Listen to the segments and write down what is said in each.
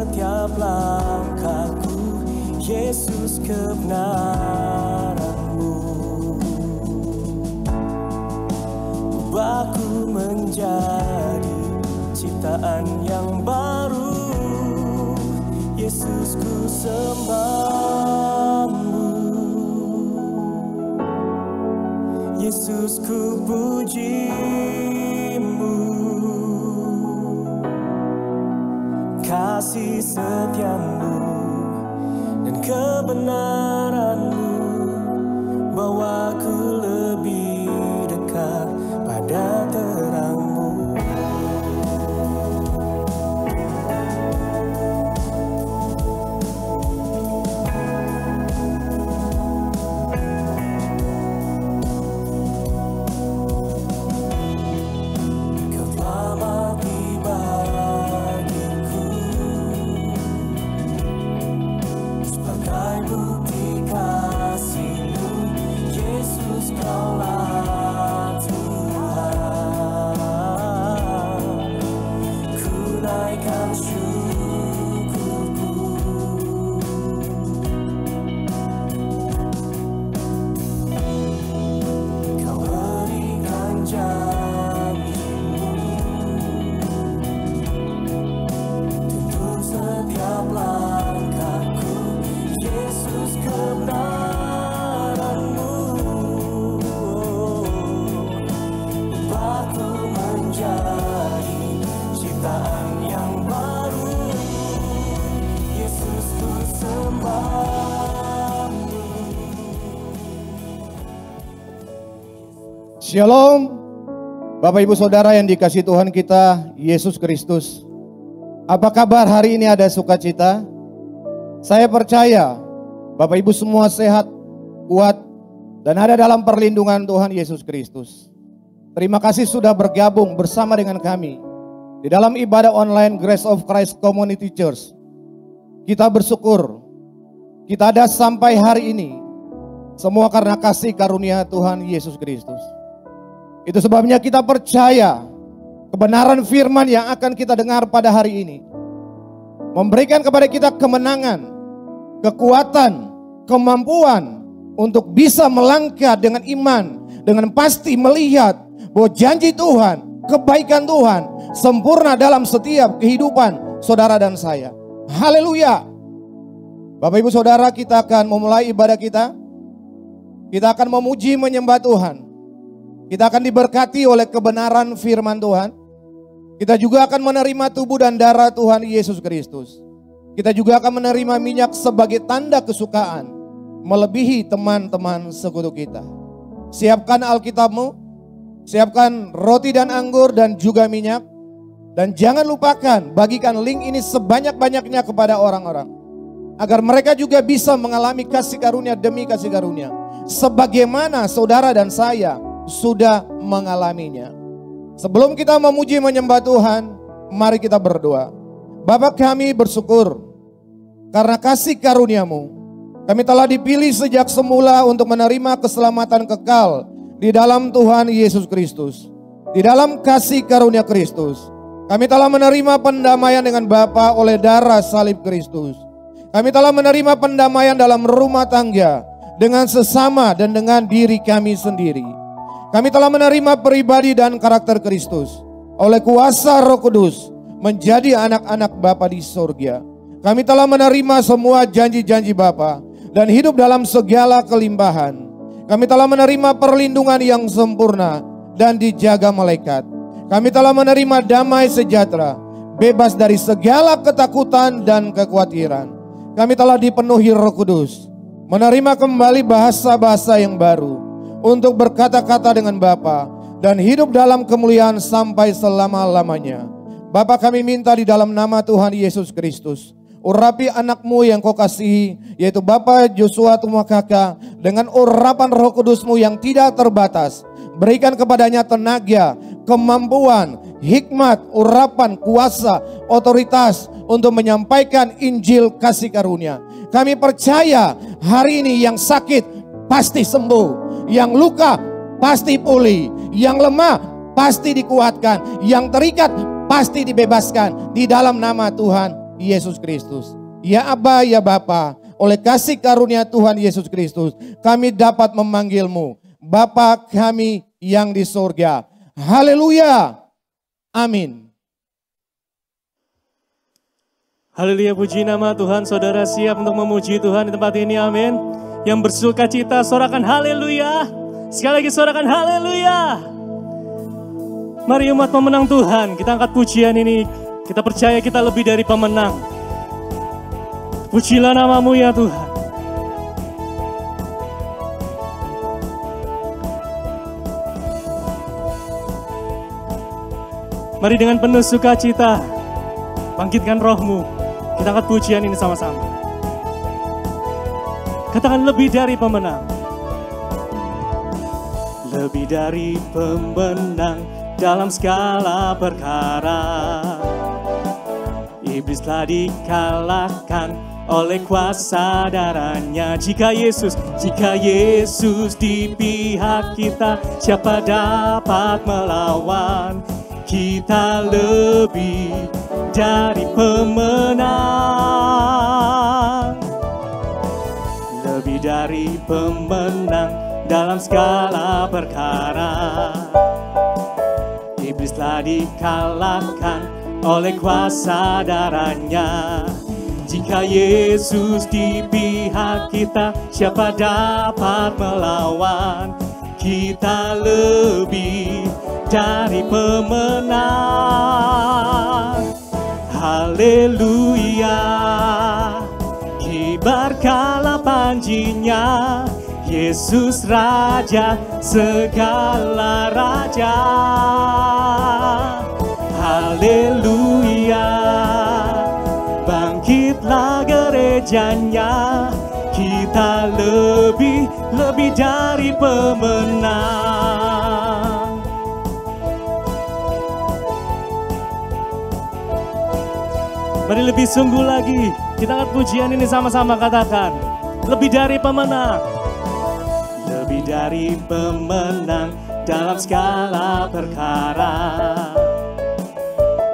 setiap langkahku, Yesus kebenaran-Mu. Ubahku menjadi ciptaan yang baru, Yesus ku sembah-Mu. Yesus ku puji-Mu. Kasih setia-Mu dan kebenaran-Mu bawaku lebih dekat pada terang-Mu. Kau telah mati bagiku sebagai bukti kasih-Mu, Yesus, Kaulah Tuhan. Ku naikkan syukurku, Kau berikan janji-Mu untuk setiap langkahku, Yesus kebenaran-Mu. Ubahku menjadi ciptaan yang baru, Yesus ku sembah-Mu. Shalom, Bapak Ibu Saudara yang dikasihi Tuhan kita Yesus Kristus. Apa kabar hari ini? Ada sukacita? Saya percaya Bapak Ibu semua sehat, kuat, dan ada dalam perlindungan Tuhan Yesus Kristus. Terima kasih sudah bergabung bersama dengan kami di dalam ibadah online Grace of Christ Community Church. Kita bersyukur kita ada sampai hari ini, semua karena kasih karunia Tuhan Yesus Kristus. Itu sebabnya kita percaya kebenaran firman yang akan kita dengar pada hari ini memberikan kepada kita kemenangan, kekuatan, kemampuan untuk bisa melangkah dengan iman, dengan pasti melihat bahwa janji Tuhan, kebaikan Tuhan sempurna dalam setiap kehidupan saudara dan saya. Haleluya. Bapak Ibu Saudara, kita akan memulai ibadah kita. Kita akan memuji menyembah Tuhan. Kita akan diberkati oleh kebenaran firman Tuhan. Kita juga akan menerima tubuh dan darah Tuhan Yesus Kristus. Kita juga akan menerima minyak sebagai tanda kesukaan melebihi teman-teman sekutu kita. Siapkan Alkitabmu, siapkan roti dan anggur dan juga minyak. Dan jangan lupakan bagikan link ini sebanyak-banyaknya kepada orang-orang, agar mereka juga bisa mengalami kasih karunia demi kasih karunia, sebagaimana saudara dan saya sudah mengalaminya. Sebelum kita memuji menyembah Tuhan, mari kita berdoa. Bapa, kami bersyukur karena kasih karunia-Mu. Kami telah dipilih sejak semula untuk menerima keselamatan kekal di dalam Tuhan Yesus Kristus. Di dalam kasih karunia Kristus, kami telah menerima pendamaian dengan Bapa oleh darah salib Kristus. Kami telah menerima pendamaian dalam rumah tangga dengan sesama dan dengan diri kami sendiri. Kami telah menerima pribadi dan karakter Kristus oleh kuasa Roh Kudus menjadi anak-anak Bapa di surga. Kami telah menerima semua janji-janji Bapa dan hidup dalam segala kelimpahan. Kami telah menerima perlindungan yang sempurna dan dijaga malaikat. Kami telah menerima damai sejahtera, bebas dari segala ketakutan dan kekhawatiran. Kami telah dipenuhi Roh Kudus, menerima kembali bahasa-bahasa yang baru, untuk berkata-kata dengan Bapa dan hidup dalam kemuliaan sampai selama-lamanya. Bapa, kami minta di dalam nama Tuhan Yesus Kristus, urapi anak-Mu yang Kau kasihi, yaitu Bapa Joshua Tumakaka, dengan urapan Roh Kudus-Mu yang tidak terbatas. Berikan kepadanya tenaga, kemampuan, hikmat, urapan, kuasa, otoritas untuk menyampaikan Injil kasih karunia. Kami percaya hari ini yang sakit pasti sembuh, yang luka pasti pulih, yang lemah pasti dikuatkan, yang terikat pasti dibebaskan di dalam nama Tuhan Yesus Kristus. Ya Aba, ya Bapa, oleh kasih karunia Tuhan Yesus Kristus, kami dapat memanggil-Mu Bapa kami yang di surga. Haleluya. Amin. Haleluya, puji nama Tuhan. Saudara siap untuk memuji Tuhan di tempat ini, amin. Yang bersuka cita, sorakan haleluya. Sekali lagi sorakan haleluya. Mari umat pemenang Tuhan, kita angkat pujian ini. Kita percaya kita lebih dari pemenang. Pujilah nama-Mu ya Tuhan. Mari dengan penuh sukacita, bangkitkan rohmu. Kita angkat pujian ini sama-sama. Katakan lebih dari pemenang. Lebih dari pemenang dalam segala perkara. Iblis telah dikalahkan oleh kuasa darahnya. Jika Yesus di pihak kita, siapa dapat melawan? Kita lebih dari pemenang. Lebih dari pemenang dalam segala perkara. Iblis telah dikalahkan oleh kuasa darahnya. Jika Yesus di pihak kita, siapa dapat melawan? Kita lebih dari pemenang. Haleluya, kibarkanlah panjinya, Yesus Raja segala raja. Haleluya, bangkitlah gerejanya, kita lebih dari pemenang. Mari lebih sungguh lagi, kita angkat pujian ini sama-sama, katakan lebih dari pemenang. Lebih dari pemenang dalam segala perkara.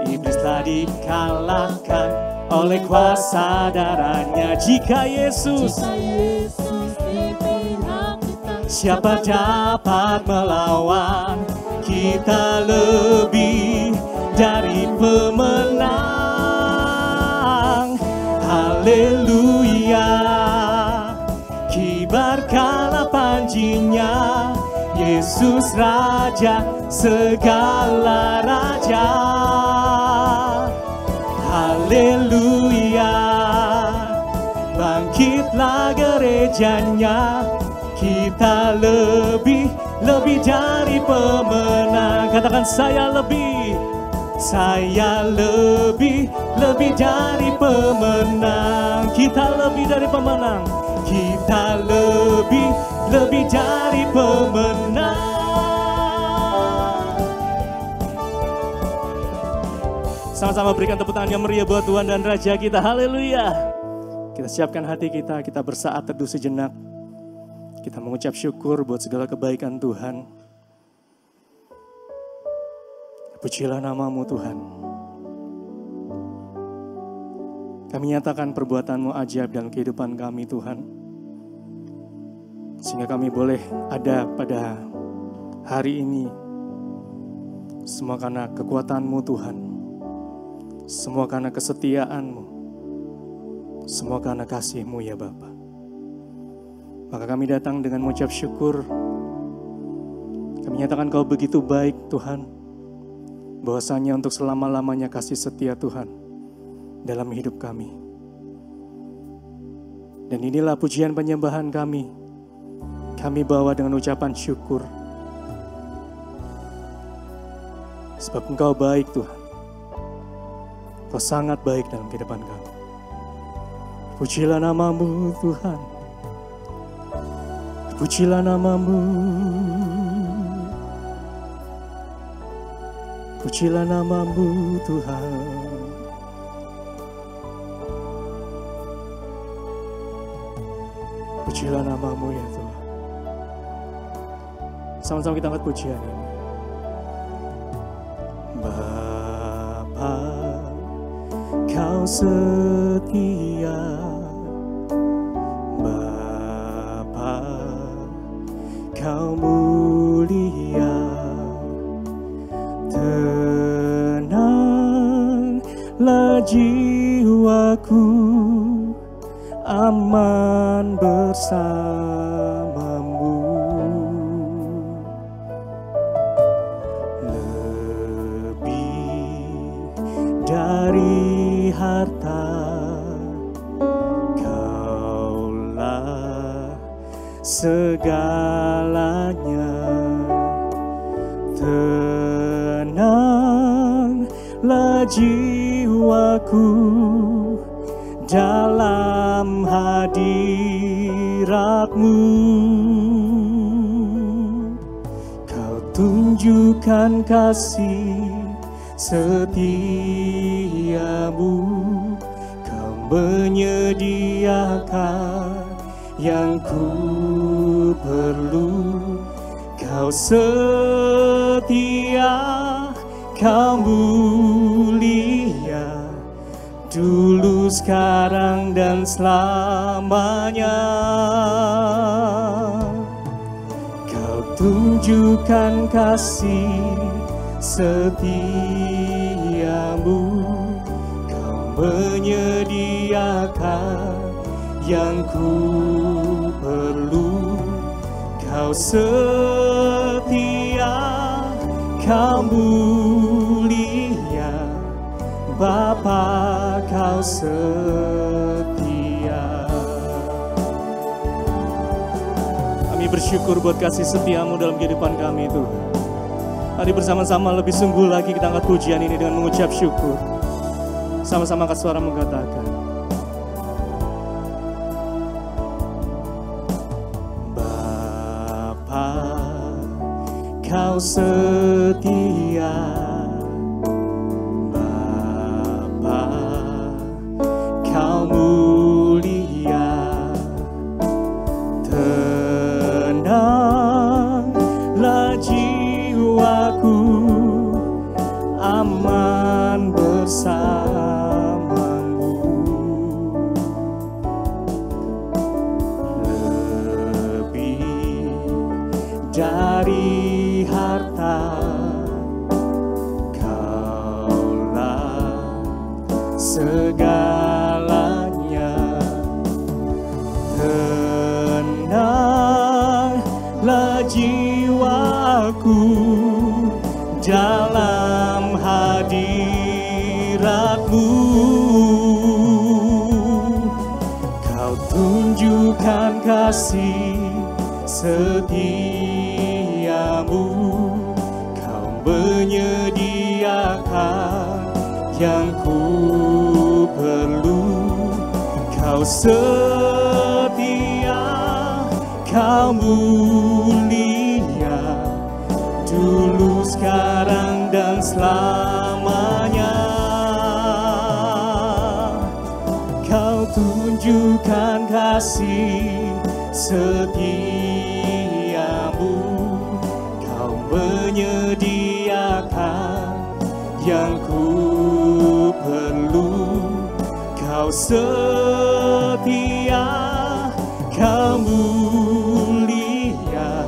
Iblis telah dikalahkan oleh kuasa darahnya. Jika Yesus di pihak kita, siapa dapat melawan? Kita lebih dari pemenang. Haleluya, kibarkanlah panjinya, Yesus Raja segala raja. Haleluya, bangkitlah gerejanya, kita lebih dari pemenang. Katakan saya lebih dari pemenang. Kita lebih dari pemenang. Kita lebih dari pemenang. Sama-sama berikan tepuk tangan yang meriah buat Tuhan dan Raja kita. Haleluya. Kita siapkan hati kita, kita bersaat teduh sejenak. Kita mengucap syukur buat segala kebaikan Tuhan. Pujilah nama-Mu Tuhan. Kami nyatakan perbuatan-Mu ajaib dalam kehidupan kami Tuhan. Sehingga kami boleh ada pada hari ini. Semua karena kekuatan-Mu Tuhan. Semua karena kesetiaan-Mu. Semua karena kasih-Mu ya Bapa. Maka kami datang dengan mengucap syukur. Kami nyatakan Kau begitu baik Tuhan. Bahwasanya untuk selama-lamanya kasih setia Tuhan dalam hidup kami. Dan inilah pujian penyembahan kami. Kami bawa dengan ucapan syukur. Sebab Engkau baik Tuhan. Kau sangat baik dalam kehidupan kami. Pujilah nama-Mu Tuhan. Pujilah nama-Mu. Pujilah nama-Mu Tuhan. Pujilah nama-Mu ya Tuhan. Sama-sama kita angkat pujian ini. Bapa, Kau setia Bapa, Kau mulia. Tenanglah jiwaku, aman bersamamu. Lebih dari harta, Kaulah segalanya. Tenanglah jiwaku dalam hadirat-Mu. Kau tunjukkan kasih setiamu, Kau menyediakan yang ku perlu. Kau setia, Kau mulia, dulu, sekarang, dan selamanya. Kau tunjukkan kasih setiamu, Kau menyediakan yang ku perlu. Kau setia, Kau mulia, Bapa, Kau setia. Kami bersyukur buat kasih setiamu dalam kehidupan kami, Tuhan. Mari bersama-sama lebih sungguh lagi kita angkat pujian ini dengan mengucap syukur. Sama-sama angkat suara mengatakan, Bapa, Kau setia. Aman bersamamu. Lebih dari harta, Kaulah segalanya. Tenanglah jiwaku dalam hadirat-Mu. Kau tunjukkan kasih setiamu, Kau menyediakan yang ku perlu. Kau setia, Kau mulia, dulu, sekarang, dan selamanya. Kau tunjukkan kasih setiamu, Kau menyediakan yang ku perlu. Kau setia, Kau mulia,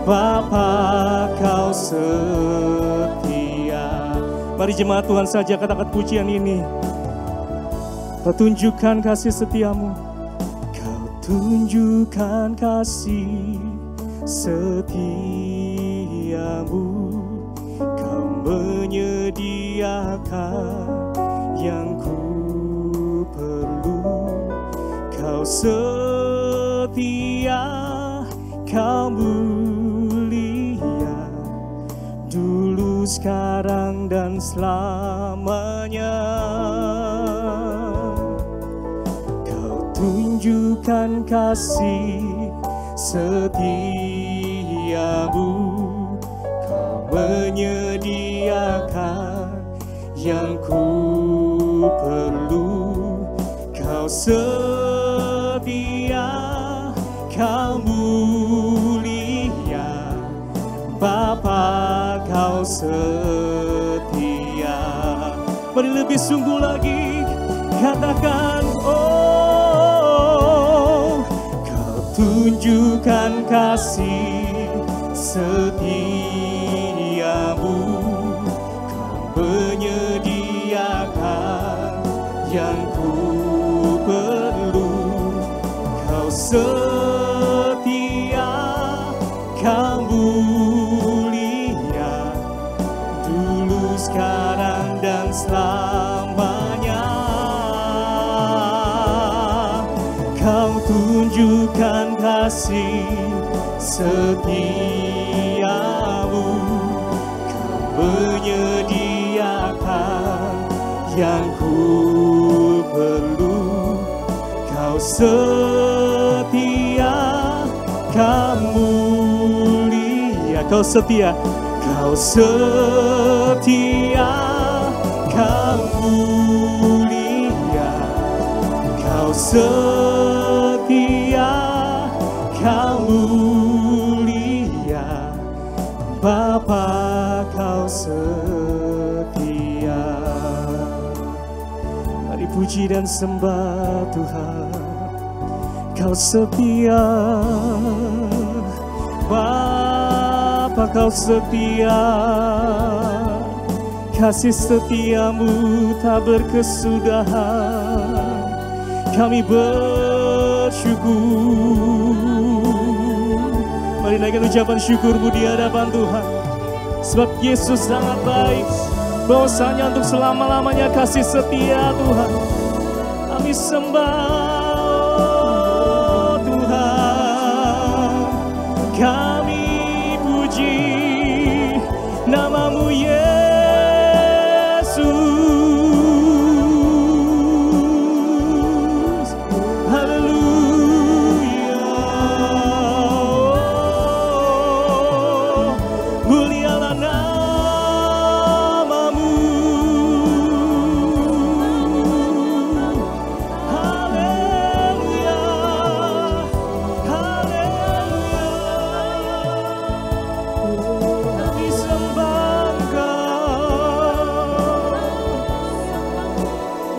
Bapa, Kau setia. Mari jemaat Tuhan saja katakan pujian ini. Kau tunjukkan kasih setiamu, Kau tunjukkan kasih setiamu, Kau menyediakan yang ku perlu. Kau setia, Kau mulia, dulu, sekarang, dan selamanya. Kau tunjukkan kasih setiamu, Kau menyediakan yang ku perlu. Kau setia, Kau mulia, Bapa, Kau setia. Mari lebih sungguh lagi Katakan, oh, Kau tunjukkan kasih setiamu. Kau menyediakan yang ku perlu. Kau setia, Kau mulia, dulu, sekarang, dan selamanya. Kau tunjukkan kasih setiamu. Kau menyediakan yang ku perlu. Kau setia, Kau mulia. Kau setia, Kau setia, Kau mulia. Kau setia, Kau mulia. Bapa, Kau setia. Mari puji dan sembah Tuhan. Kau setia, Bapa, Kau setia. Kasih setiamu tak berkesudahan. Kami bersyukur. Mari naikkan ucapan syukurmu di hadapan Tuhan. Sebab Yesus sangat baik. Bahwasanya untuk selama-lamanya kasih setia Tuhan. Kami sembah Tuhan. Kami puji nama-Mu Yesus. Haleluya. Mulialah nama-Mu. Haleluya. Haleluya. Kami sembah Engkau.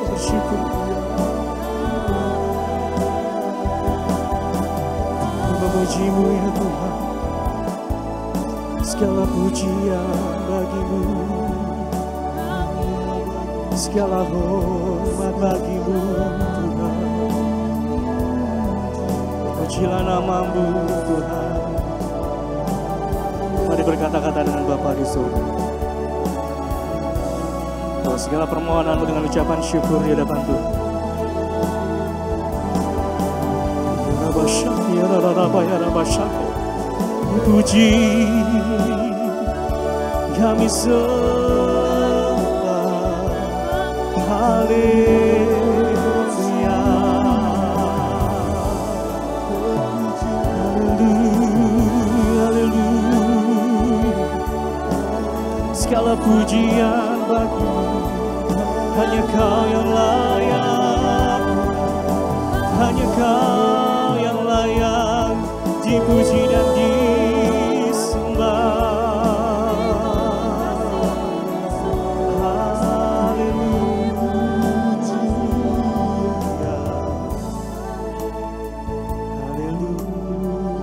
Bersyukur. Memuji-Mu ya Tuhan. Segala pujian bagi-Mu. Segala hormat bagi-Mu Tuhan. Pujilah nama-Mu Tuhan. Mari berkata-kata dengan Bapa di surga. Bahwa segala permohonanmu dengan ucapan syukur di hadapan Tuhan. Puji kami sembah. Haleluya. Haleluya. Haleluya. Segala pujian bagi-Mu. Hanya Kau yang layak. Hanya Kau yang layak dipuji dan disembah. Haleluya. Haleluya.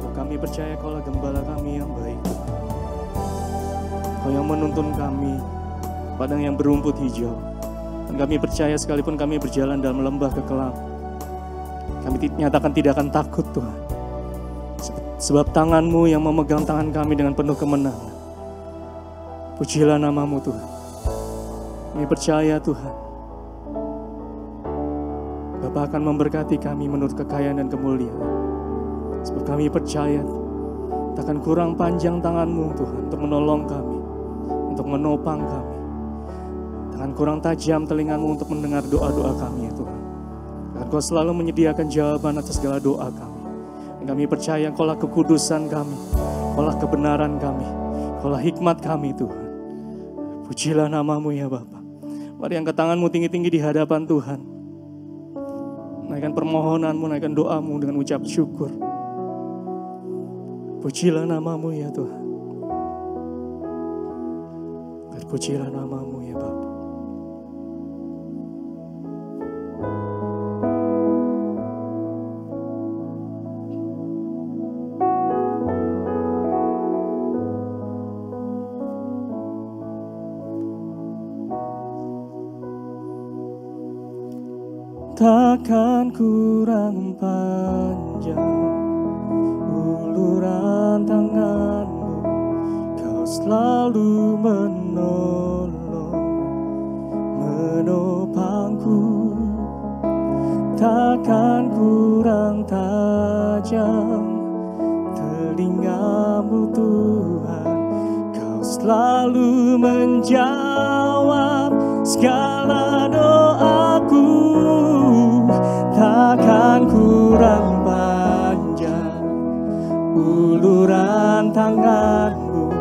So, kami percaya Kaulah gembala kami yang baik. Kau yang menuntun kami padang yang berumput hijau. Dan kami percaya sekalipun kami berjalan dalam lembah kekelam, kami nyatakan tidak akan takut Tuhan. Sebab tangan-Mu yang memegang tangan kami dengan penuh kemenangan. Pujilah nama-Mu Tuhan. Kami percaya Tuhan, Bapa akan memberkati kami menurut kekayaan dan kemuliaan. Sebab kami percaya takkan kurang panjang tangan-Mu Tuhan untuk menolong kami, untuk menopang kami. Takkan kurang tajam telinga-Mu untuk mendengar doa-doa kami ya Tuhan. Dan Kau selalu menyediakan jawaban atas segala doa kami. Dan kami percaya Kaulah kekudusan kami, Kaulah kebenaran kami, Kaulah hikmat kami Tuhan. Pujilah nama-Mu ya Bapa. Mari angkat tangan-Mu tinggi-tinggi di hadapan Tuhan. Naikkan permohonan-Mu, naikkan doa-Mu dengan ucap syukur. Pujilah nama-Mu ya Tuhan. Pujilah nama-Mu ya Bapa. Takkan kurang panjang uluran tangan-Mu, Kau selalu menolong, menopangku. Takkan kurang tajam telinga-Mu Tuhan, Kau selalu menjawab segala doaku. Takkan kurang panjang uluran tangan-Mu,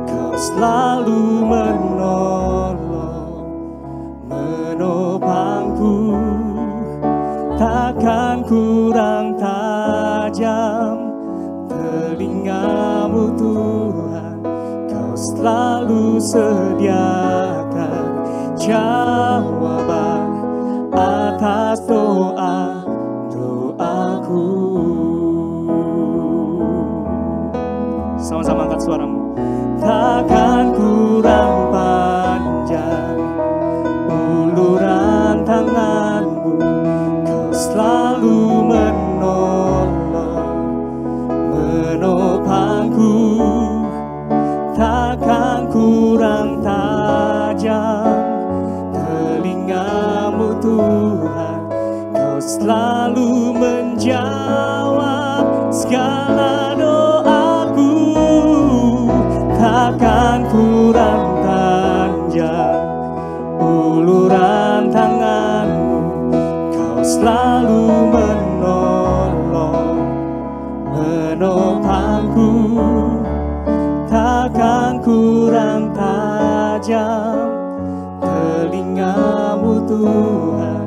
Kau selalu menolong, menopangku. Takkan kurang tajam telinga-Mu Tuhan, Kau selalu sediakan jawaban atas doaku. Sama-sama angkat suaramu. Takkan kurang panjang uluran tangan-Mu, Kau selalu menolong, menopangku. Takkan kurang tajam telinga-Mu Tuhan, Kau selalu menjawab segala doaku. Takkan kurang panjang uluran tangan-Mu, Kau selalu menolong, menopangku. Takkan kurang tajam telinga-Mu Tuhan,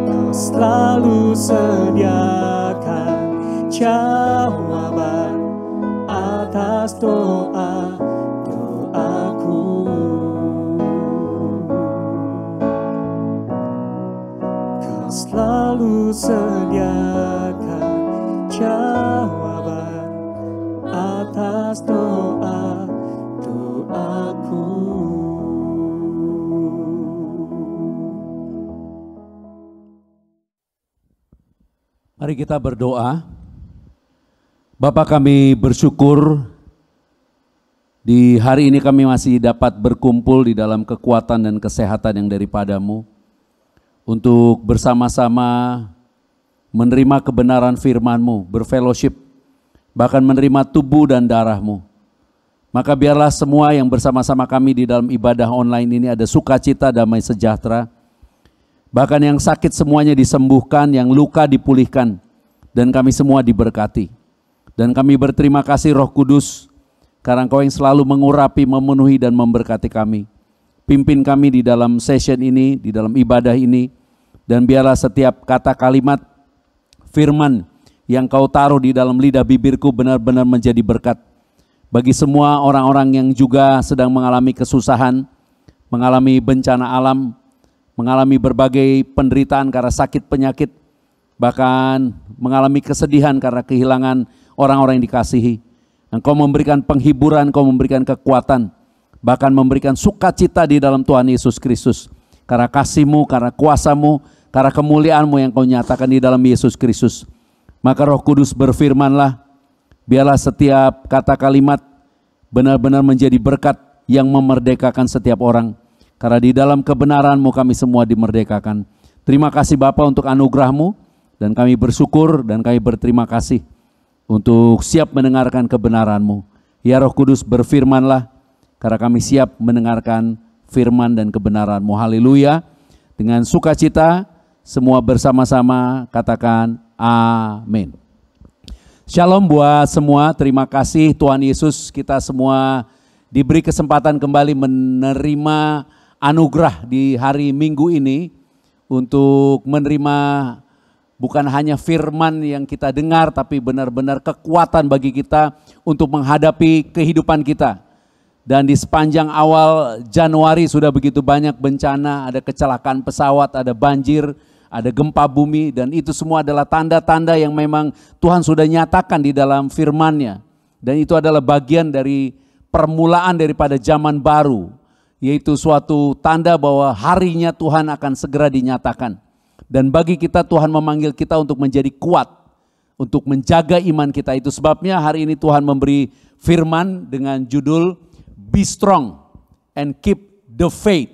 Kau selalu sediakan jawaban atas doaku. Kau selalu sediakan jawaban atas doaku. Mari kita berdoa. Bapa, kami bersyukur di hari ini kami masih dapat berkumpul di dalam kekuatan dan kesehatan yang daripada-Mu untuk bersama-sama menerima kebenaran firman-Mu, berfellowship, bahkan menerima tubuh dan darah-Mu. Maka biarlah semua yang bersama-sama kami di dalam ibadah online ini ada sukacita, damai sejahtera. Bahkan yang sakit semuanya disembuhkan, yang luka dipulihkan, dan kami semua diberkati. Dan kami berterima kasih Roh Kudus, karena Engkau yang selalu mengurapi, memenuhi, dan memberkati kami. Pimpin kami di dalam session ini, di dalam ibadah ini, dan biarlah setiap kata kalimat firman yang Kau taruh di dalam lidah bibirku benar-benar menjadi berkat. Bagi semua orang-orang yang juga sedang mengalami kesusahan, mengalami bencana alam, mengalami berbagai penderitaan karena sakit penyakit, bahkan mengalami kesedihan karena kehilangan orang-orang yang dikasihi. Engkau memberikan penghiburan, Engkau memberikan kekuatan, bahkan memberikan sukacita di dalam Tuhan Yesus Kristus. Karena kasih-Mu, karena kuasa-Mu, karena kemuliaan-Mu yang Kau nyatakan di dalam Yesus Kristus. Maka Roh Kudus berfirmanlah, biarlah setiap kata kalimat benar-benar menjadi berkat yang memerdekakan setiap orang. Karena di dalam kebenaran-Mu kami semua dimerdekakan. Terima kasih Bapa untuk anugerah-Mu, dan kami bersyukur dan kami berterima kasih untuk siap mendengarkan kebenaran-Mu. Ya Roh Kudus, berfirmanlah, karena kami siap mendengarkan firman dan kebenaran-Mu. Haleluya. Dengan sukacita semua bersama-sama katakan amin. Shalom buat semua, terima kasih Tuhan Yesus, kita semua diberi kesempatan kembali menerima anugerah di hari Minggu ini untuk menerima bukan hanya firman yang kita dengar, tapi benar-benar kekuatan bagi kita untuk menghadapi kehidupan kita. Dan di sepanjang awal Januari sudah begitu banyak bencana, ada kecelakaan pesawat, ada banjir, ada gempa bumi, dan itu semua adalah tanda-tanda yang memang Tuhan sudah nyatakan di dalam firman-Nya. Dan itu adalah bagian dari permulaan daripada zaman baru, yaitu suatu tanda bahwa harinya Tuhan akan segera dinyatakan. Dan bagi kita, Tuhan memanggil kita untuk menjadi kuat, untuk menjaga iman kita. Itu sebabnya hari ini Tuhan memberi firman dengan judul Be strong and keep the faith.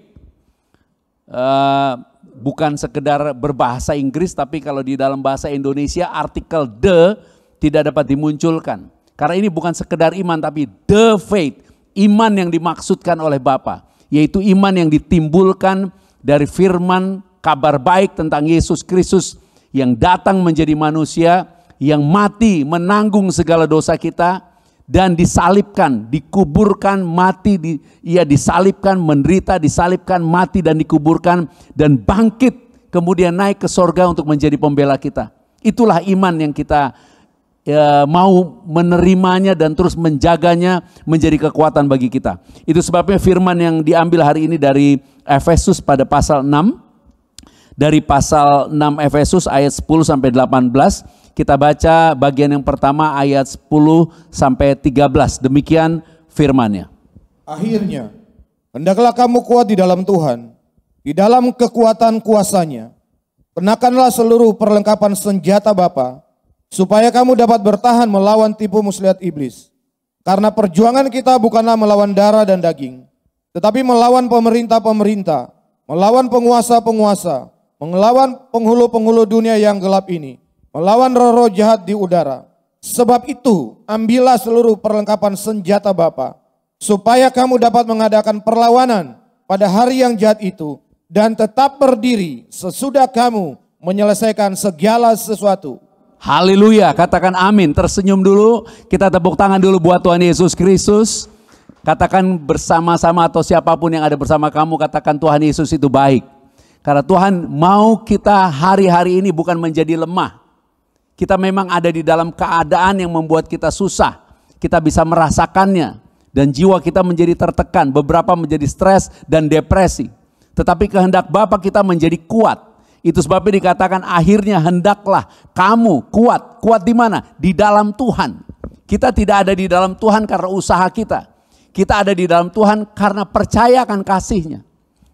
Bukan sekedar berbahasa Inggris, tapi kalau di dalam bahasa Indonesia artikel the tidak dapat dimunculkan. Karena ini bukan sekedar iman, tapi the faith, iman yang dimaksudkan oleh Bapa, yaitu iman yang ditimbulkan dari firman kabar baik tentang Yesus Kristus yang datang menjadi manusia, yang mati menanggung segala dosa kita, dan disalibkan, dikuburkan, mati, ia disalibkan, menderita, disalibkan, mati dan dikuburkan, dan bangkit kemudian naik ke sorga untuk menjadi pembela kita. Itulah iman yang kita mau menerimanya dan terus menjaganya menjadi kekuatan bagi kita. Itu sebabnya firman yang diambil hari ini dari Efesus pada pasal 6. Dari pasal 6 Efesus ayat 10 sampai 18. Kita baca bagian yang pertama ayat 10 sampai 13. Demikian firman-Nya. Akhirnya, hendaklah kamu kuat di dalam Tuhan, di dalam kekuatan kuasa-Nya. Kenakanlah seluruh perlengkapan senjata Bapa, supaya kamu dapat bertahan melawan tipu muslihat iblis. Karena perjuangan kita bukanlah melawan darah dan daging, tetapi melawan pemerintah-pemerintah, melawan penguasa-penguasa, melawan penghulu-penghulu dunia yang gelap ini, melawan roh-roh jahat di udara. Sebab itu, ambillah seluruh perlengkapan senjata Bapa, supaya kamu dapat mengadakan perlawanan pada hari yang jahat itu, dan tetap berdiri sesudah kamu menyelesaikan segala sesuatu. Haleluya, katakan amin. Tersenyum dulu, kita tepuk tangan dulu buat Tuhan Yesus Kristus. Katakan bersama-sama atau siapapun yang ada bersama kamu, katakan Tuhan Yesus itu baik. Karena Tuhan mau kita hari-hari ini bukan menjadi lemah. Kita memang ada di dalam keadaan yang membuat kita susah. Kita bisa merasakannya. Dan jiwa kita menjadi tertekan. Beberapa menjadi stres dan depresi. Tetapi kehendak Bapa kita menjadi kuat. Itu sebabnya dikatakan akhirnya hendaklah kamu kuat. Kuat di mana? Di dalam Tuhan. Kita tidak ada di dalam Tuhan karena usaha kita. Kita ada di dalam Tuhan karena percaya akan kasih-Nya.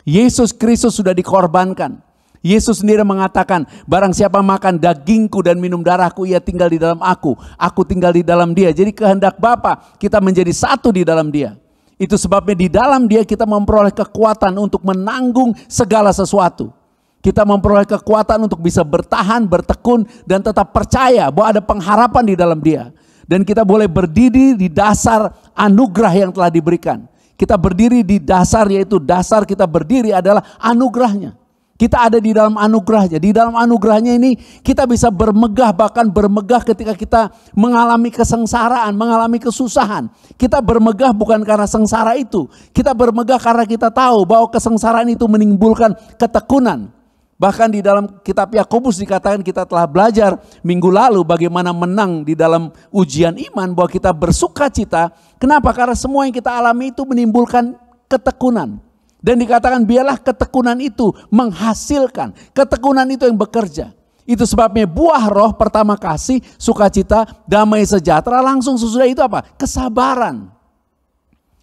Yesus Kristus sudah dikorbankan. Yesus sendiri mengatakan, barang siapa makan dagingku dan minum darahku, ia tinggal di dalam aku tinggal di dalam dia. Jadi kehendak Bapa kita menjadi satu di dalam dia. Itu sebabnya di dalam dia kita memperoleh kekuatan untuk menanggung segala sesuatu. Kita memperoleh kekuatan untuk bisa bertahan, bertekun, dan tetap percaya bahwa ada pengharapan di dalam dia. Dan kita boleh berdiri di dasar anugerah yang telah diberikan. Kita berdiri di dasar, yaitu dasar kita berdiri adalah anugerahnya. Kita ada di dalam anugerahnya. Di dalam anugerahnya ini kita bisa bermegah, bahkan bermegah ketika kita mengalami kesengsaraan, mengalami kesusahan. Kita bermegah bukan karena sengsara itu. Kita bermegah karena kita tahu bahwa kesengsaraan itu menimbulkan ketekunan. Bahkan di dalam kitab Yakobus dikatakan kita telah belajar minggu lalu bagaimana menang di dalam ujian iman, bahwa kita bersuka cita. Kenapa? Karena semua yang kita alami itu menimbulkan ketekunan. Dan dikatakan biarlah ketekunan itu menghasilkan, ketekunan itu yang bekerja. Itu sebabnya buah roh pertama kasih, sukacita, damai sejahtera, langsung sesudah itu apa? Kesabaran.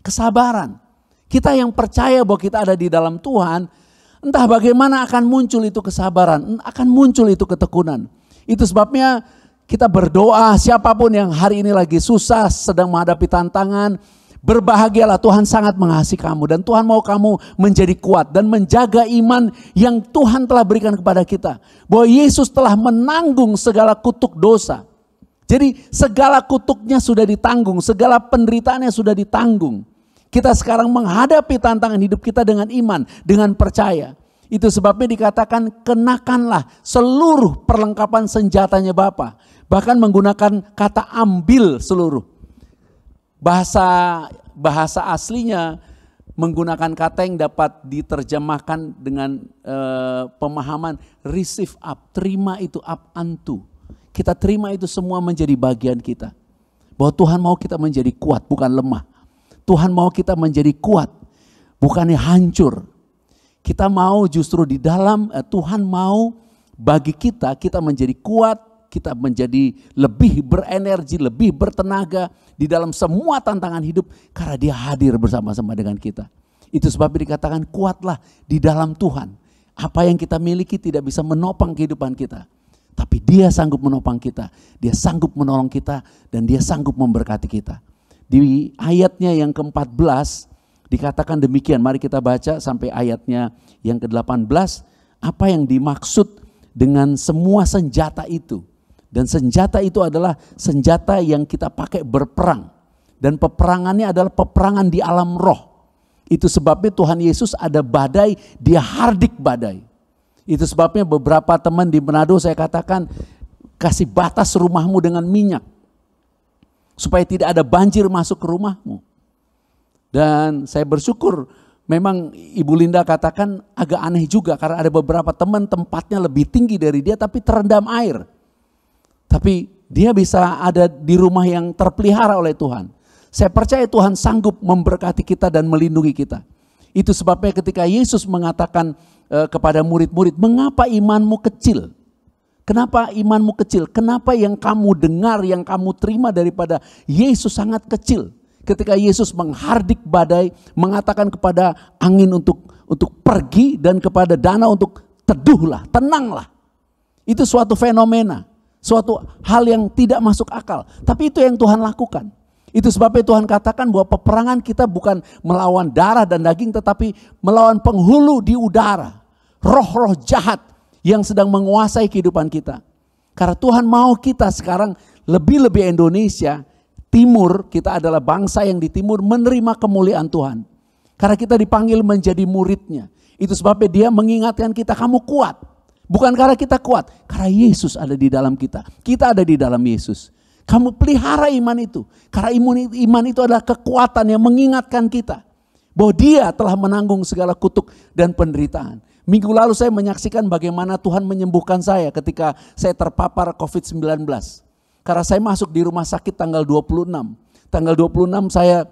Kesabaran. Kita yang percaya bahwa kita ada di dalam Tuhan, entah bagaimana akan muncul itu kesabaran, akan muncul itu ketekunan. Itu sebabnya kita berdoa, siapapun yang hari ini lagi susah, sedang menghadapi tantangan, berbahagialah, Tuhan sangat mengasihi kamu. Dan Tuhan mau kamu menjadi kuat dan menjaga iman yang Tuhan telah berikan kepada kita. Bahwa Yesus telah menanggung segala kutuk dosa. Jadi segala kutuknya sudah ditanggung, segala penderitaannya sudah ditanggung. Kita sekarang menghadapi tantangan hidup kita dengan iman, dengan percaya. Itu sebabnya dikatakan kenakanlah seluruh perlengkapan senjatanya Bapa. Bahkan menggunakan kata ambil seluruh. Bahasa aslinya menggunakan kata yang dapat diterjemahkan dengan pemahaman receive up, terima itu up unto. Kita terima itu semua menjadi bagian kita. Bahwa Tuhan mau kita menjadi kuat, bukan lemah. Tuhan mau kita menjadi kuat, bukannya hancur. Kita mau justru di dalam Tuhan mau bagi kita menjadi kuat, kita menjadi lebih berenergi, lebih bertenaga di dalam semua tantangan hidup karena Dia hadir bersama-sama dengan kita. Itu sebabnya dikatakan kuatlah di dalam Tuhan. Apa yang kita miliki tidak bisa menopang kehidupan kita. Tapi Dia sanggup menopang kita, Dia sanggup menolong kita, dan Dia sanggup memberkati kita. Di ayatnya yang ke-14 dikatakan demikian. Mari kita baca sampai ayatnya yang ke-18. Apa yang dimaksud dengan semua senjata itu. Dan senjata itu adalah senjata yang kita pakai berperang. Dan peperangannya adalah peperangan di alam roh. Itu sebabnya Tuhan Yesus ada badai, Dia hardik badai. Itu sebabnya beberapa teman di Manado saya katakan, kasih batas rumahmu dengan minyak. Supaya tidak ada banjir masuk ke rumahmu. Dan saya bersyukur memang Ibu Linda katakan agak aneh juga. Karena ada beberapa teman tempatnya lebih tinggi dari dia tapi terendam air. Tapi dia bisa ada di rumah yang terpelihara oleh Tuhan. Saya percaya Tuhan sanggup memberkati kita dan melindungi kita. Itu sebabnya ketika Yesus mengatakan kepada murid-murid, mengapa imanmu kecil? Kenapa imanmu kecil? Kenapa yang kamu dengar, yang kamu terima daripada Yesus sangat kecil? Ketika Yesus menghardik badai, mengatakan kepada angin untuk pergi dan kepada danau untuk teduhlah, tenanglah. Itu suatu fenomena, suatu hal yang tidak masuk akal. Tapi itu yang Tuhan lakukan. Itu sebabnya Tuhan katakan bahwa peperangan kita bukan melawan darah dan daging, tetapi melawan penghulu di udara. Roh-roh jahat yang sedang menguasai kehidupan kita. Karena Tuhan mau kita sekarang lebih-lebih Indonesia, Timur, kita adalah bangsa yang di Timur menerima kemuliaan Tuhan. Karena kita dipanggil menjadi muridnya. Itu sebabnya Dia mengingatkan kita, kamu kuat. Bukan karena kita kuat, karena Yesus ada di dalam kita. Kita ada di dalam Yesus. Kamu pelihara iman itu. Karena iman itu adalah kekuatan yang mengingatkan kita bahwa Dia telah menanggung segala kutuk dan penderitaan. Minggu lalu saya menyaksikan bagaimana Tuhan menyembuhkan saya ketika saya terpapar COVID-19. Karena saya masuk di rumah sakit tanggal 26. Tanggal 26 saya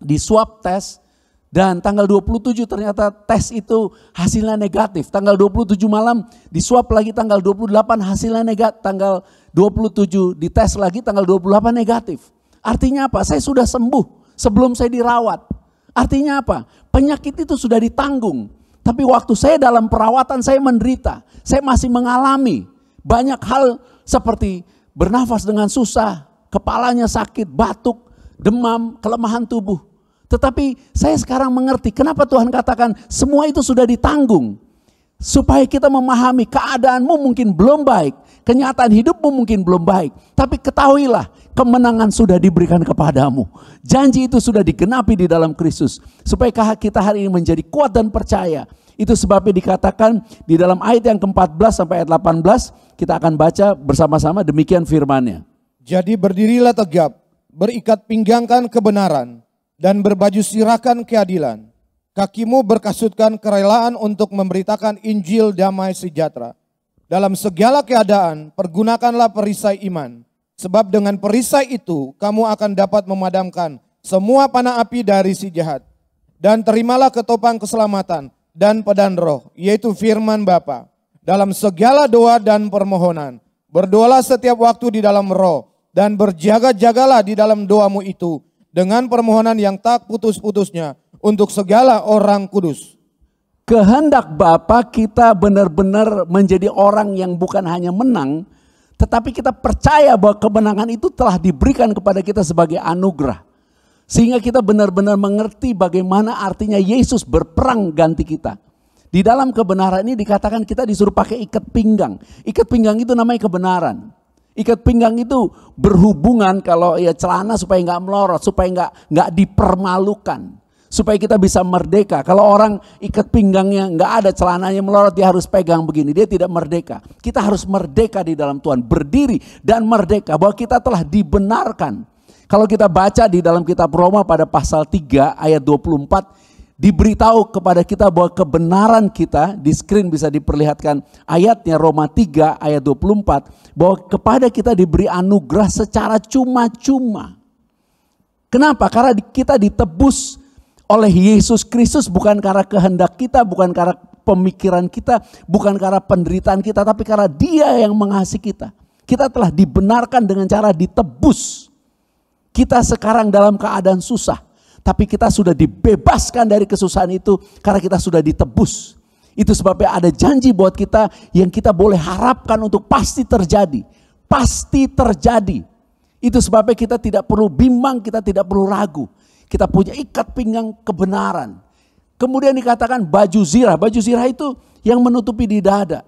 di swab tes dan tanggal 27 ternyata tes itu hasilnya negatif. Tanggal 27 malam di swab lagi, tanggal 28 hasilnya negatif. Tanggal 27 dites lagi, tanggal 28 negatif. Artinya apa? Saya sudah sembuh sebelum saya dirawat. Artinya apa? Penyakit itu sudah ditanggung. Tapi waktu saya dalam perawatan saya menderita. Saya masih mengalami banyak hal seperti bernafas dengan susah, kepalanya sakit, batuk, demam, kelemahan tubuh. Tetapi saya sekarang mengerti kenapa Tuhan katakan semua itu sudah ditanggung. Supaya kita memahami keadaanmu mungkin belum baik, kenyataan hidupmu mungkin belum baik. Tapi ketahuilah kemenangan sudah diberikan kepadamu. Janji itu sudah digenapi di dalam Kristus. Supaya kita hari ini menjadi kuat dan percaya. Itu sebabnya dikatakan di dalam ayat yang ke-14 sampai ayat 18, kita akan baca bersama-sama demikian firman-Nya. Jadi berdirilah tegap, berikat pinggangkan kebenaran, dan berbaju sirahkan keadilan. Kakimu berkasutkan kerelaan untuk memberitakan Injil damai sejahtera. Dalam segala keadaan, pergunakanlah perisai iman. Sebab dengan perisai itu, kamu akan dapat memadamkan semua panah api dari si jahat. Dan terimalah ketopang keselamatan dan pedang roh, yaitu firman Bapa. Dalam segala doa dan permohonan, berdoalah setiap waktu di dalam roh, dan berjaga-jagalah di dalam doamu itu, dengan permohonan yang tak putus-putusnya, untuk segala orang kudus. Kehendak Bapa kita benar-benar menjadi orang yang bukan hanya menang, tetapi kita percaya bahwa kemenangan itu telah diberikan kepada kita sebagai anugerah. Sehingga kita benar-benar mengerti bagaimana artinya Yesus berperang ganti kita. Di dalam kebenaran ini dikatakan kita disuruh pakai ikat pinggang. Ikat pinggang itu namanya kebenaran. Ikat pinggang itu berhubungan kalau ya celana supaya nggak melorot, supaya nggak dipermalukan, supaya kita bisa merdeka. Kalau orang ikat pinggangnya nggak ada celananya melorot, dia harus pegang begini, dia tidak merdeka. Kita harus merdeka di dalam Tuhan, berdiri dan merdeka bahwa kita telah dibenarkan. Kalau kita baca di dalam kitab Roma pada pasal 3 ayat 24, diberitahu kepada kita bahwa kebenaran kita, di screen bisa diperlihatkan ayatnya Roma 3 ayat 24, bahwa kepada kita diberi anugerah secara cuma-cuma. Kenapa? Karena kita ditebus oleh Yesus Kristus bukan karena kehendak kita, bukan karena pemikiran kita, bukan karena penderitaan kita, tapi karena Dia yang mengasihi kita. Kita telah dibenarkan dengan cara ditebus. Kita sekarang dalam keadaan susah, tapi kita sudah dibebaskan dari kesusahan itu karena kita sudah ditebus. Itu sebabnya ada janji buat kita yang kita boleh harapkan untuk pasti terjadi. Pasti terjadi. Itu sebabnya kita tidak perlu bimbang, kita tidak perlu ragu. Kita punya ikat pinggang kebenaran. Kemudian dikatakan baju zirah. Baju zirah itu yang menutupi di dada.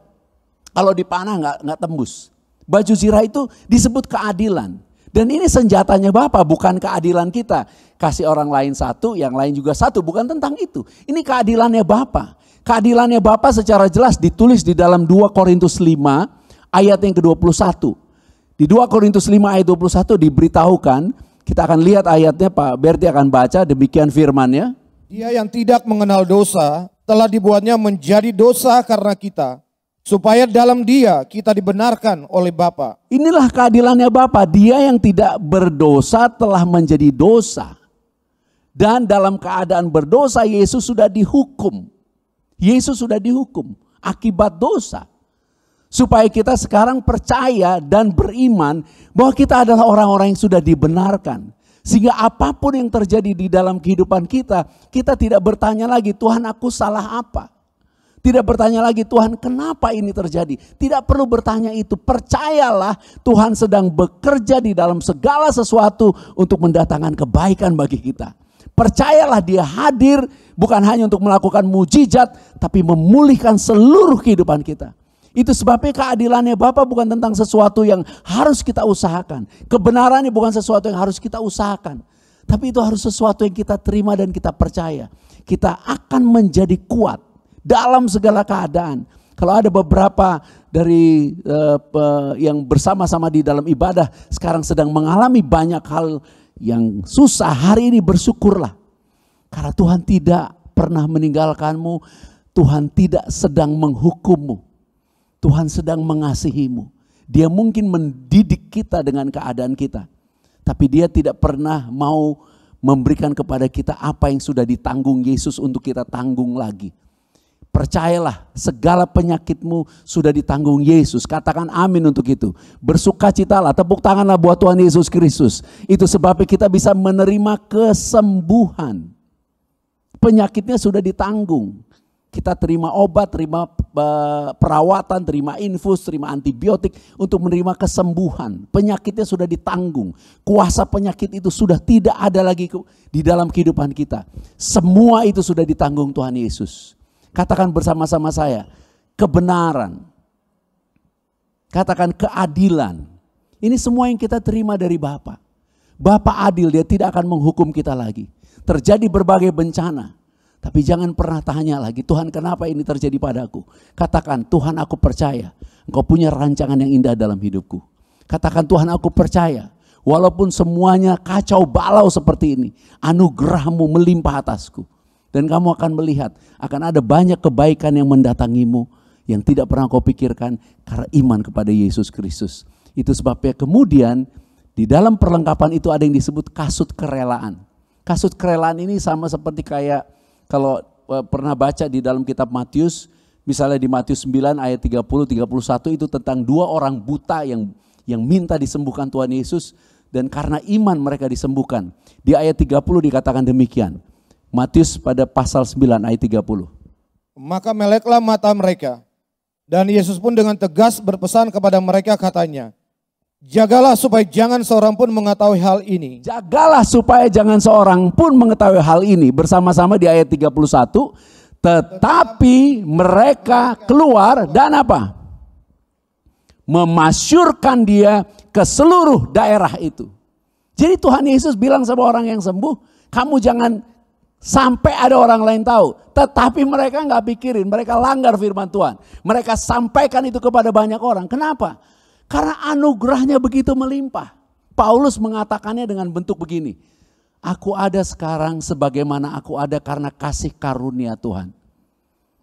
Kalau dipanah nggak tembus. Baju zirah itu disebut keadilan. Dan ini senjatanya Bapa, bukan keadilan kita. Kasih orang lain satu, yang lain juga satu. Bukan tentang itu. Ini keadilannya Bapa. Keadilannya Bapa secara jelas ditulis di dalam 2 Korintus 5 ayat yang ke-21. Di 2 Korintus 5 ayat 21 diberitahukan, kita akan lihat ayatnya, Pak Berti akan baca, demikian firman-Nya. Dia yang tidak mengenal dosa telah dibuatnya menjadi dosa karena kita, supaya dalam Dia kita dibenarkan oleh Bapa. Inilah keadilannya Bapa, Dia yang tidak berdosa telah menjadi dosa. Dan dalam keadaan berdosa Yesus sudah dihukum. Yesus sudah dihukum akibat dosa. Supaya kita sekarang percaya dan beriman bahwa kita adalah orang-orang yang sudah dibenarkan. Sehingga apapun yang terjadi di dalam kehidupan kita, kita tidak bertanya lagi, Tuhan aku salah apa? Tidak bertanya lagi, Tuhan kenapa ini terjadi? Tidak perlu bertanya itu, percayalah Tuhan sedang bekerja di dalam segala sesuatu untuk mendatangkan kebaikan bagi kita. Percayalah Dia hadir bukan hanya untuk melakukan mujizat, tapi memulihkan seluruh kehidupan kita. Itu sebabnya keadilannya Bapa bukan tentang sesuatu yang harus kita usahakan. Kebenarannya bukan sesuatu yang harus kita usahakan. Tapi itu harus sesuatu yang kita terima dan kita percaya. Kita akan menjadi kuat dalam segala keadaan. Kalau ada beberapa dari yang bersama-sama di dalam ibadah sekarang sedang mengalami banyak hal yang susah, hari ini bersyukurlah. Karena Tuhan tidak pernah meninggalkanmu, Tuhan tidak sedang menghukummu. Tuhan sedang mengasihimu. Dia mungkin mendidik kita dengan keadaan kita. Tapi Dia tidak pernah mau memberikan kepada kita apa yang sudah ditanggung Yesus untuk kita tanggung lagi. Percayalah, segala penyakitmu sudah ditanggung Yesus. Katakan amin untuk itu. Bersukacitalah, tepuk tanganlah buat Tuhan Yesus Kristus. Itu sebabnya kita bisa menerima kesembuhan. Penyakitnya sudah ditanggung. Kita terima obat, terima perawatan, terima infus, terima antibiotik untuk menerima kesembuhan. Penyakitnya sudah ditanggung. Kuasa penyakit itu sudah tidak ada lagi di dalam kehidupan kita. Semua itu sudah ditanggung Tuhan Yesus. Katakan bersama-sama saya, kebenaran. Katakan keadilan. Ini semua yang kita terima dari Bapa. Bapa adil, Dia tidak akan menghukum kita lagi. Terjadi berbagai bencana. Tapi jangan pernah tanya lagi, Tuhan kenapa ini terjadi padaku? Katakan, Tuhan aku percaya Engkau punya rancangan yang indah dalam hidupku. Katakan, Tuhan aku percaya walaupun semuanya kacau balau seperti ini, anugerah-Mu melimpah atasku. Dan kamu akan melihat akan ada banyak kebaikan yang mendatangimu yang tidak pernah kau pikirkan karena iman kepada Yesus Kristus. Itu sebabnya kemudian di dalam perlengkapan itu ada yang disebut kasut kerelaan. Kasut kerelaan ini sama seperti kayak kalau pernah baca di dalam kitab Matius, misalnya di Matius 9 ayat 30-31 itu tentang 2 orang buta yang minta disembuhkan Tuhan Yesus. Dan karena iman mereka disembuhkan. Di ayat 30 dikatakan demikian. Matius pada pasal 9 ayat 30. Maka meleklah mata mereka. Dan Yesus pun dengan tegas berpesan kepada mereka katanya, jagalah supaya jangan seorang pun mengetahui hal ini. Jagalah supaya jangan seorang pun mengetahui hal ini. Bersama-sama di ayat 31. Tetapi mereka keluar dan apa? Memasyurkan Dia ke seluruh daerah itu. Jadi Tuhan Yesus bilang sama orang yang sembuh, kamu jangan sampai ada orang lain tahu. Tetapi mereka nggak pikirin, mereka langgar firman Tuhan. Mereka sampaikan itu kepada banyak orang. Kenapa? Karena anugerahnya begitu melimpah. Paulus mengatakannya dengan bentuk begini. Aku ada sekarang sebagaimana aku ada karena kasih karunia Tuhan.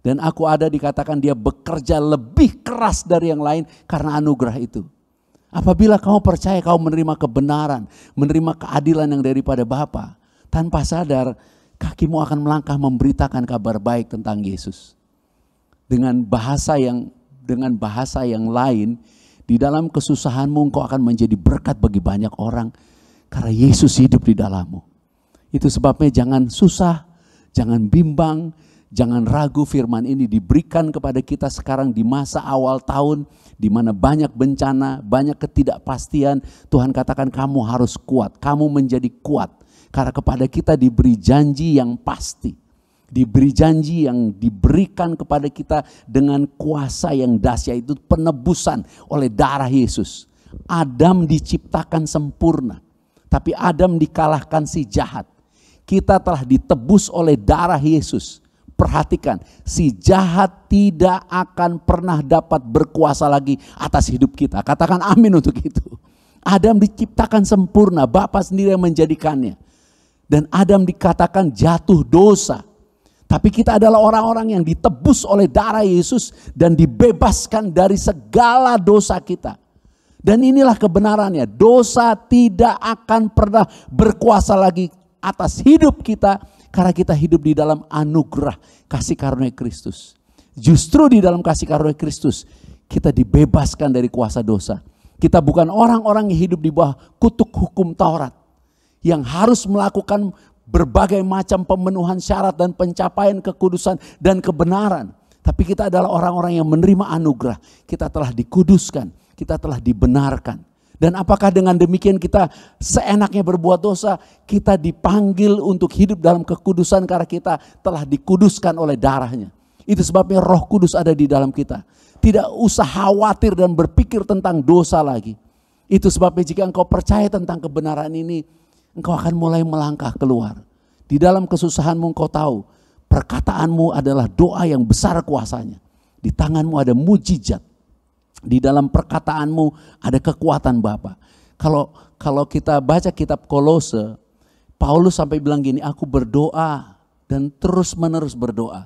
Dan aku ada dikatakan dia bekerja lebih keras dari yang lain karena anugerah itu. Apabila kamu percaya kau menerima kebenaran, menerima keadilan yang daripada Bapa, tanpa sadar kakimu akan melangkah memberitakan kabar baik tentang Yesus. Dengan bahasa yang lain, di dalam kesusahanmu engkau akan menjadi berkat bagi banyak orang karena Yesus hidup di dalammu. Itu sebabnya jangan susah, jangan bimbang, jangan ragu. Firman ini diberikan kepada kita sekarang di masa awal tahun, di mana banyak bencana, banyak ketidakpastian. Tuhan katakan kamu harus kuat, kamu menjadi kuat. Karena kepada kita diberi janji yang pasti. Diberi janji yang diberikan kepada kita dengan kuasa yang dahsyat, itu penebusan oleh darah Yesus. Adam diciptakan sempurna, tapi Adam dikalahkan si jahat. Kita telah ditebus oleh darah Yesus. Perhatikan, si jahat tidak akan pernah dapat berkuasa lagi atas hidup kita. Katakan amin untuk itu. Adam diciptakan sempurna, Bapa sendiri yang menjadikannya. Dan Adam dikatakan jatuh dosa. Tapi kita adalah orang-orang yang ditebus oleh darah Yesus dan dibebaskan dari segala dosa kita. Dan inilah kebenarannya, dosa tidak akan pernah berkuasa lagi atas hidup kita. Karena kita hidup di dalam anugerah kasih karunia Kristus. Justru di dalam kasih karunia Kristus kita dibebaskan dari kuasa dosa. Kita bukan orang-orang yang hidup di bawah kutuk hukum Taurat, yang harus melakukan berbagai macam pemenuhan syarat dan pencapaian kekudusan dan kebenaran. Tapi kita adalah orang-orang yang menerima anugerah. Kita telah dikuduskan, kita telah dibenarkan. Dan apakah dengan demikian kita seenaknya berbuat dosa? Kita dipanggil untuk hidup dalam kekudusan karena kita telah dikuduskan oleh darahnya. Itu sebabnya Roh Kudus ada di dalam kita. Tidak usah khawatir dan berpikir tentang dosa lagi. Itu sebabnya jika engkau percaya tentang kebenaran ini, engkau akan mulai melangkah keluar. Di dalam kesusahanmu engkau tahu, perkataanmu adalah doa yang besar kuasanya. Di tanganmu ada mujizat. Di dalam perkataanmu ada kekuatan Bapa. Kalau kita baca kitab Kolose, Paulus sampai bilang gini, aku berdoa dan terus menerus berdoa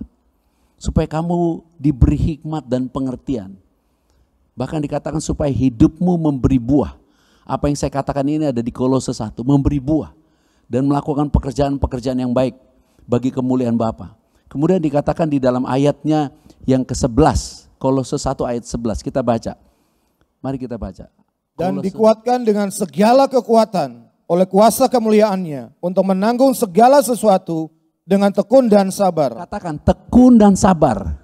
supaya kamu diberi hikmat dan pengertian. Bahkan dikatakan supaya hidupmu memberi buah. Apa yang saya katakan ini ada di Kolose 1, memberi buah dan melakukan pekerjaan-pekerjaan yang baik bagi kemuliaan Bapa. Kemudian dikatakan di dalam ayatnya yang ke-11, Kolose 1 ayat 11, kita baca. Mari kita baca. Dan dikuatkan dengan segala kekuatan oleh kuasa kemuliaannya untuk menanggung segala sesuatu dengan tekun dan sabar. Katakan tekun dan sabar.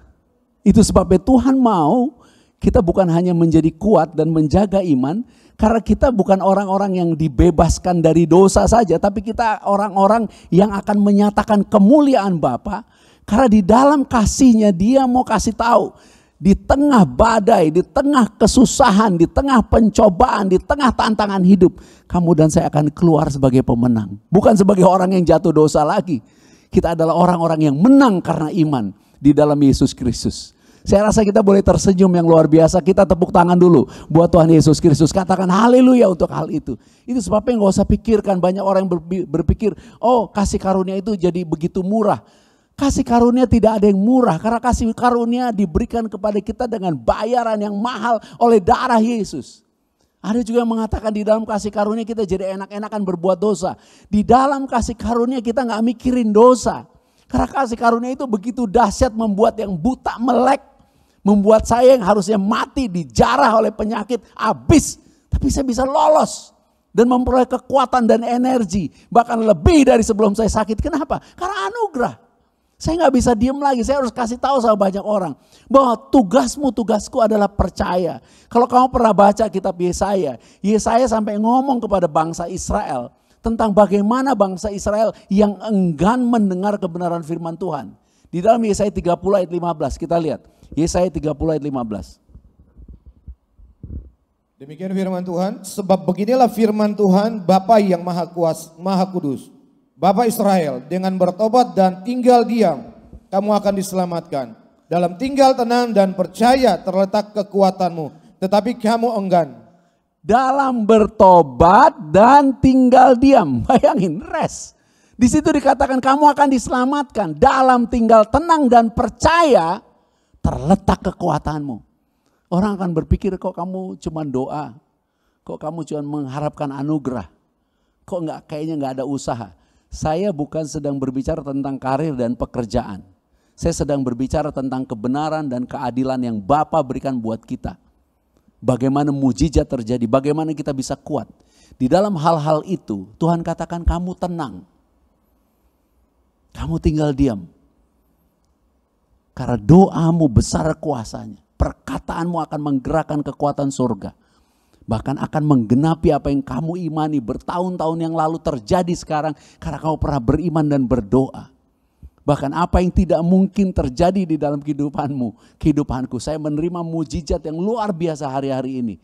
Itu sebabnya Tuhan mau kita bukan hanya menjadi kuat dan menjaga iman, karena kita bukan orang-orang yang dibebaskan dari dosa saja, tapi kita orang-orang yang akan menyatakan kemuliaan Bapa. Karena di dalam kasihnya Dia mau kasih tahu, di tengah badai, di tengah kesusahan, di tengah pencobaan, di tengah tantangan hidup, kamu dan saya akan keluar sebagai pemenang. Bukan sebagai orang yang jatuh dosa lagi. Kita adalah orang-orang yang menang karena iman di dalam Yesus Kristus. Saya rasa kita boleh tersenyum yang luar biasa. Kita tepuk tangan dulu buat Tuhan Yesus Kristus. Katakan haleluya untuk hal itu. Itu sebabnya gak usah pikirkan, banyak orang yang berpikir, oh kasih karunia itu jadi begitu murah. Kasih karunia tidak ada yang murah, karena kasih karunia diberikan kepada kita dengan bayaran yang mahal oleh darah Yesus. Ada juga yang mengatakan di dalam kasih karunia kita jadi enak-enakan berbuat dosa. Di dalam kasih karunia kita gak mikirin dosa. Karena kasih karunia itu begitu dahsyat, membuat yang buta melek. Membuat saya yang harusnya mati, dijarah oleh penyakit, habis. Tapi saya bisa lolos dan memperoleh kekuatan dan energi. Bahkan lebih dari sebelum saya sakit. Kenapa? Karena anugerah. Saya gak bisa diem lagi, saya harus kasih tahu sama banyak orang bahwa tugasku adalah percaya. Kalau kamu pernah baca kitab Yesaya sampai ngomong kepada bangsa Israel tentang bagaimana bangsa Israel yang enggan mendengar kebenaran firman Tuhan. Di dalam Yesaya 30 ayat 15 kita lihat, Yesaya 30 ayat 15. Demikian firman Tuhan, sebab beginilah firman Tuhan Bapa yang maha kuasa, maha kudus. Bapa Israel, dengan bertobat dan tinggal diam, kamu akan diselamatkan. Dalam tinggal tenang dan percaya terletak kekuatanmu, tetapi kamu enggan. Dalam bertobat dan tinggal diam, bayangin, rest. Di situ dikatakan kamu akan diselamatkan. Dalam tinggal tenang dan percaya terletak kekuatanmu. Orang akan berpikir kok kamu cuma doa, Kok kamu cuma mengharapkan anugerah? Kok kayaknya nggak ada usaha? Saya bukan sedang berbicara tentang karir dan pekerjaan. Saya sedang berbicara tentang kebenaran dan keadilan yang Bapa berikan buat kita. Bagaimana mujizat terjadi, bagaimana kita bisa kuat. Di dalam hal-hal itu Tuhan katakan kamu tenang. Kamu tinggal diam. Karena doamu besar kuasanya. Perkataanmu akan menggerakkan kekuatan surga. Bahkan akan menggenapi apa yang kamu imani bertahun-tahun yang lalu terjadi sekarang. Karena kamu pernah beriman dan berdoa. Bahkan apa yang tidak mungkin terjadi di dalam kehidupanku. Saya menerima mujizat yang luar biasa hari-hari ini.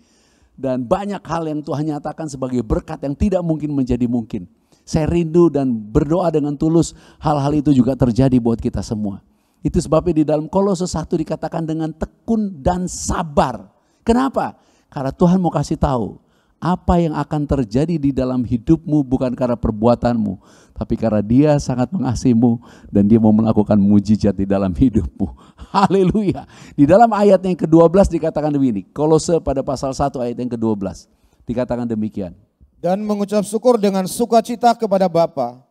Dan banyak hal yang Tuhan nyatakan sebagai berkat yang tidak mungkin menjadi mungkin. Saya rindu dan berdoa dengan tulus hal-hal itu juga terjadi buat kita semua. Itu sebabnya di dalam Kolose 1 dikatakan dengan tekun dan sabar. Kenapa? Karena Tuhan mau kasih tahu apa yang akan terjadi di dalam hidupmu bukan karena perbuatanmu. Tapi karena Dia sangat mengasihimu dan Dia mau melakukan mujizat di dalam hidupmu. Haleluya. Di dalam ayat yang ke-12 dikatakan begini. Kolose pada pasal 1 ayat yang ke-12. Dikatakan demikian. Dan mengucap syukur dengan sukacita kepada Bapa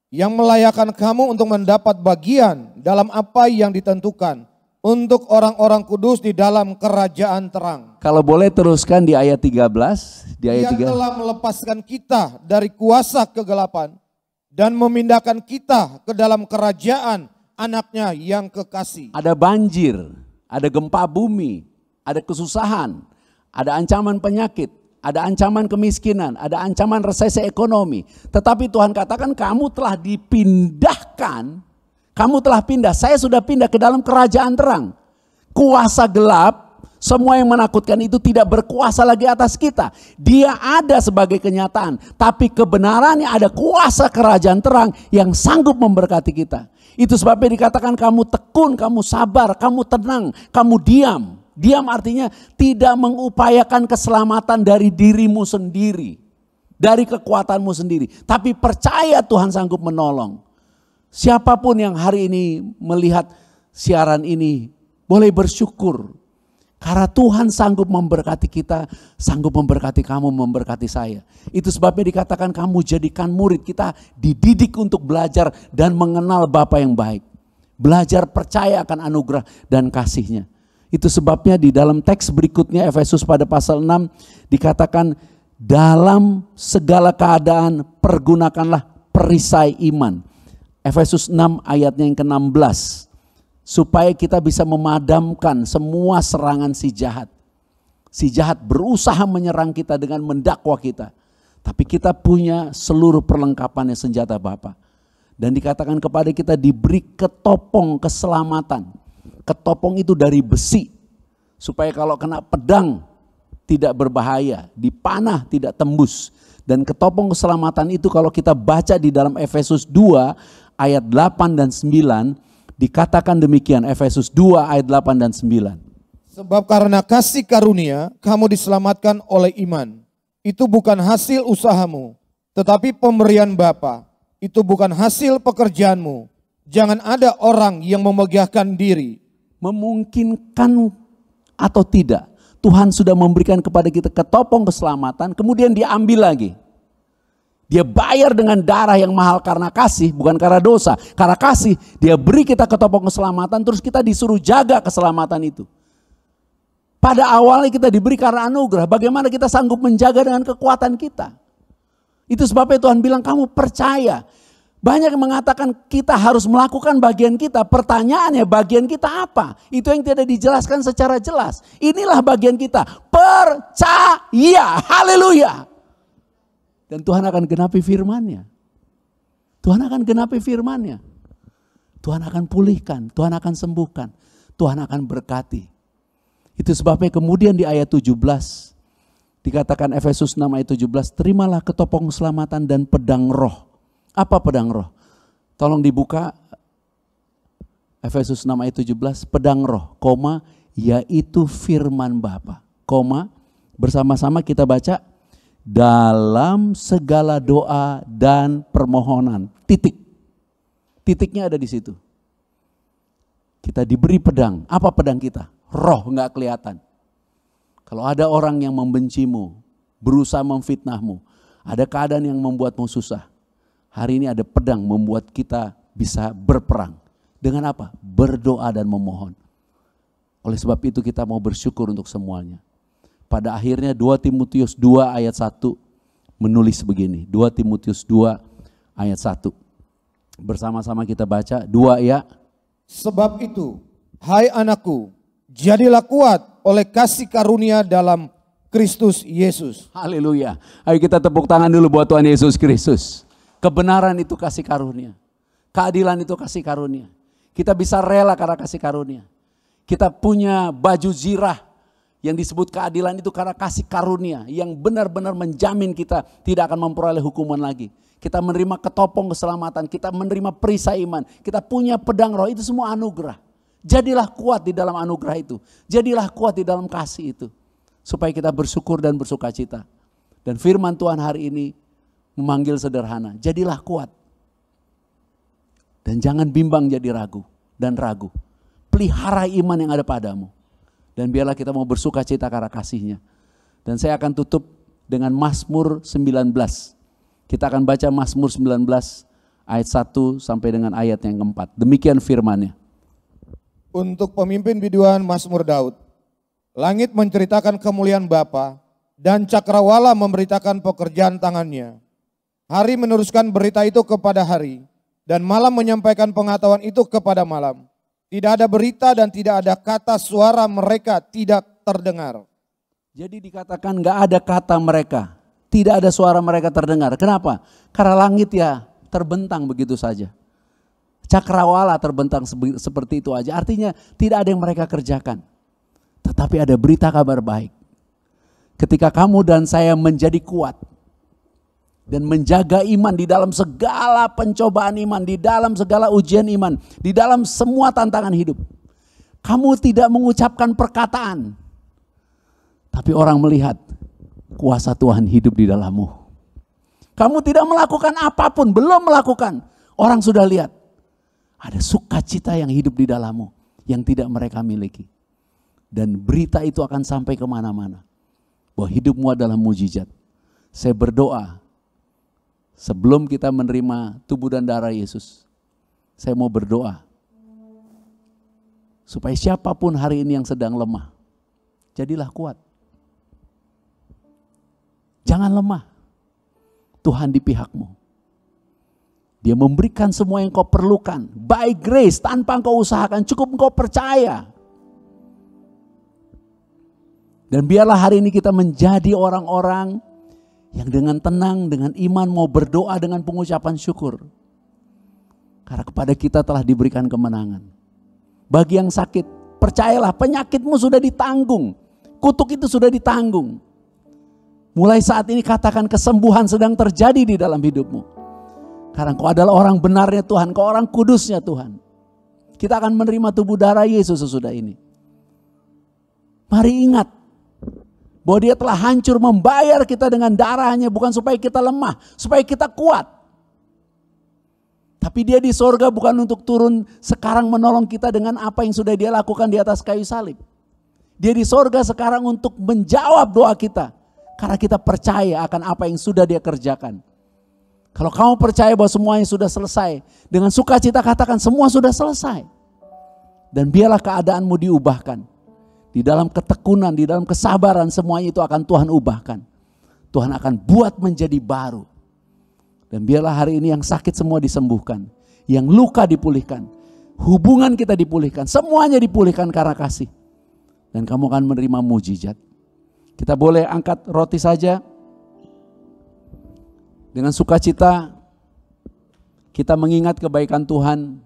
yang melayakkan kamu untuk mendapat bagian dalam apa yang ditentukan untuk orang-orang kudus di dalam kerajaan terang. Kalau boleh teruskan di ayat 13. Di ayat 3. Telah melepaskan kita dari kuasa kegelapan dan memindahkan kita ke dalam kerajaan anaknya yang kekasih. Ada banjir, ada gempa bumi, ada kesusahan, ada ancaman penyakit, ada ancaman kemiskinan, ada ancaman resesi ekonomi. Tetapi Tuhan katakan kamu telah dipindahkan. Kamu telah pindah, saya sudah pindah ke dalam kerajaan terang. Kuasa gelap, semua yang menakutkan itu tidak berkuasa lagi atas kita. Dia ada sebagai kenyataan. Tapi kebenarannya ada kuasa kerajaan terang yang sanggup memberkati kita. Itu sebabnya dikatakan kamu tekun, kamu sabar, kamu tenang, kamu diam. Diam artinya tidak mengupayakan keselamatan dari dirimu sendiri. Dari kekuatanmu sendiri. Tapi percaya Tuhan sanggup menolong. Siapapun yang hari ini melihat siaran ini boleh bersyukur. Karena Tuhan sanggup memberkati kita, sanggup memberkati kamu, memberkati saya. Itu sebabnya dikatakan kamu jadikan murid. Kita dididik untuk belajar dan mengenal Bapa yang baik. Belajar percaya akan anugerah dan kasih-Nya. Itu sebabnya di dalam teks berikutnya Efesus pada pasal 6 dikatakan dalam segala keadaan pergunakanlah perisai iman. Efesus 6 ayatnya yang ke-16. Supaya kita bisa memadamkan semua serangan si jahat. Si jahat berusaha menyerang kita dengan mendakwa kita. Tapi kita punya seluruh perlengkapannya senjata Bapa. Dan dikatakan kepada kita diberi ketopong keselamatan. Ketopong itu dari besi. Supaya kalau kena pedang tidak berbahaya. Dipanah tidak tembus. Dan ketopong keselamatan itu kalau kita baca di dalam Efesus 2 ayat 8 dan 9 dikatakan demikian. Efesus 2 ayat 8 dan 9. Sebab karena kasih karunia kamu diselamatkan oleh iman. Itu bukan hasil usahamu, tetapi pemberian Bapa. Itu bukan hasil pekerjaanmu. Jangan ada orang yang memegahkan diri. Memungkinkan atau tidak, Tuhan sudah memberikan kepada kita ketopong keselamatan, kemudian diambil lagi. Dia bayar dengan darah yang mahal karena kasih, bukan karena dosa. Karena kasih, dia beri kita ketopong keselamatan, terus kita disuruh jaga keselamatan itu. Pada awalnya kita diberi karena anugerah, bagaimana kita sanggup menjaga dengan kekuatan kita. Itu sebabnya Tuhan bilang kamu percaya. Banyak yang mengatakan kita harus melakukan bagian kita. Pertanyaannya bagian kita apa? Itu yang tidak dijelaskan secara jelas. Inilah bagian kita, percaya. Haleluya. Dan Tuhan akan genapi firman-Nya. Tuhan akan genapi firman-Nya. Tuhan akan pulihkan, Tuhan akan sembuhkan, Tuhan akan berkati. Itu sebabnya kemudian di ayat 17 dikatakan Efesus 6 ayat 17, terimalah ketopong keselamatan dan pedang roh. Apa pedang roh? Tolong dibuka Efesus 6 ayat 17, pedang roh, koma, yaitu firman Bapa, koma, bersama-sama kita baca, dalam segala doa dan permohonan. Titik. Titiknya ada di situ. Kita diberi pedang. Apa pedang kita? Roh, nggak kelihatan. Kalau ada orang yang membencimu, berusaha memfitnahmu. Ada keadaan yang membuatmu susah. Hari ini ada pedang membuat kita bisa berperang. Dengan apa? Berdoa dan memohon. Oleh sebab itu kita mau bersyukur untuk semuanya. Pada akhirnya 2 Timotius 2 ayat 1 menulis begini. 2 Timotius 2 ayat 1. Bersama-sama kita baca. 2 ya. Sebab itu, hai anakku, jadilah kuat oleh kasih karunia dalam Kristus Yesus. Haleluya. Ayo kita tepuk tangan dulu buat Tuhan Yesus Kristus. Kebenaran itu kasih karunia. Keadilan itu kasih karunia. Kita bisa rela karena kasih karunia. Kita punya baju zirah yang disebut keadilan itu karena kasih karunia. Yang benar-benar menjamin kita tidak akan memperoleh hukuman lagi. Kita menerima ketopong keselamatan. Kita menerima perisai iman. Kita punya pedang roh. Itu semua anugerah. Jadilah kuat di dalam anugerah itu. Jadilah kuat di dalam kasih itu. Supaya kita bersyukur dan bersuka cita. Dan firman Tuhan hari ini memanggil sederhana. Jadilah kuat. Dan jangan bimbang jadi ragu dan ragu. Pelihara iman yang ada padamu. Dan biarlah kita mau bersuka cita karena kasihnya. Dan saya akan tutup dengan Mazmur 19. Kita akan baca Mazmur 19 ayat 1 sampai dengan ayat yang keempat. Demikian firman-Nya. Untuk pemimpin biduan Mazmur Daud. Langit menceritakan kemuliaan Bapa dan cakrawala memberitakan pekerjaan tangannya. Hari meneruskan berita itu kepada hari dan malam menyampaikan pengetahuan itu kepada malam. Tidak ada berita dan tidak ada kata suara mereka tidak terdengar. Jadi dikatakan gak ada kata mereka, tidak ada suara mereka terdengar. Kenapa? Karena langit ya terbentang begitu saja. Cakrawala terbentang seperti itu aja. Artinya tidak ada yang mereka kerjakan. Tetapi ada berita kabar baik. Ketika kamu dan saya menjadi kuat dan menjaga iman di dalam segala pencobaan iman, di dalam segala ujian iman, di dalam semua tantangan hidup. Kamu tidak mengucapkan perkataan, tapi orang melihat kuasa Tuhan hidup di dalammu. Kamu tidak melakukan apapun, belum melakukan. Orang sudah lihat ada sukacita yang hidup di dalammu yang tidak mereka miliki. Dan berita itu akan sampai kemana-mana. Bahwa hidupmu adalah mujizat. Saya berdoa. Sebelum kita menerima tubuh dan darah Yesus. Saya mau berdoa. Supaya siapapun hari ini yang sedang lemah. Jadilah kuat. Jangan lemah. Tuhan di pihakmu. Dia memberikan semua yang kau perlukan. By grace, tanpa engkau usahakan. Cukup engkau percaya. Dan biarlah hari ini kita menjadi orang-orang yang dengan tenang, dengan iman mau berdoa dengan pengucapan syukur. Karena kepada kita telah diberikan kemenangan. Bagi yang sakit, percayalah penyakitmu sudah ditanggung. Kutuk itu sudah ditanggung. Mulai saat ini katakan kesembuhan sedang terjadi di dalam hidupmu. Karena kau adalah orang benarnya Tuhan, kau orang kudusnya Tuhan. Kita akan menerima tubuh darah Yesus sesudah ini. Mari ingat. Bahwa dia telah hancur membayar kita dengan darahnya. Bukan supaya kita lemah. Supaya kita kuat. Tapi dia di sorga bukan untuk turun sekarang menolong kita dengan apa yang sudah dia lakukan di atas kayu salib. Dia di sorga sekarang untuk menjawab doa kita. Karena kita percaya akan apa yang sudah dia kerjakan. Kalau kamu percaya bahwa semuanya sudah selesai. Dengan sukacita katakan semua sudah selesai. Dan biarlah keadaanmu diubahkan. Di dalam ketekunan, di dalam kesabaran semuanya itu akan Tuhan ubahkan. Tuhan akan buat menjadi baru. Dan biarlah hari ini yang sakit semua disembuhkan. Yang luka dipulihkan. Hubungan kita dipulihkan. Semuanya dipulihkan karena kasih. Dan kamu akan menerima mujizat. Kita boleh angkat roti saja. Dengan sukacita kita mengingat kebaikan Tuhan.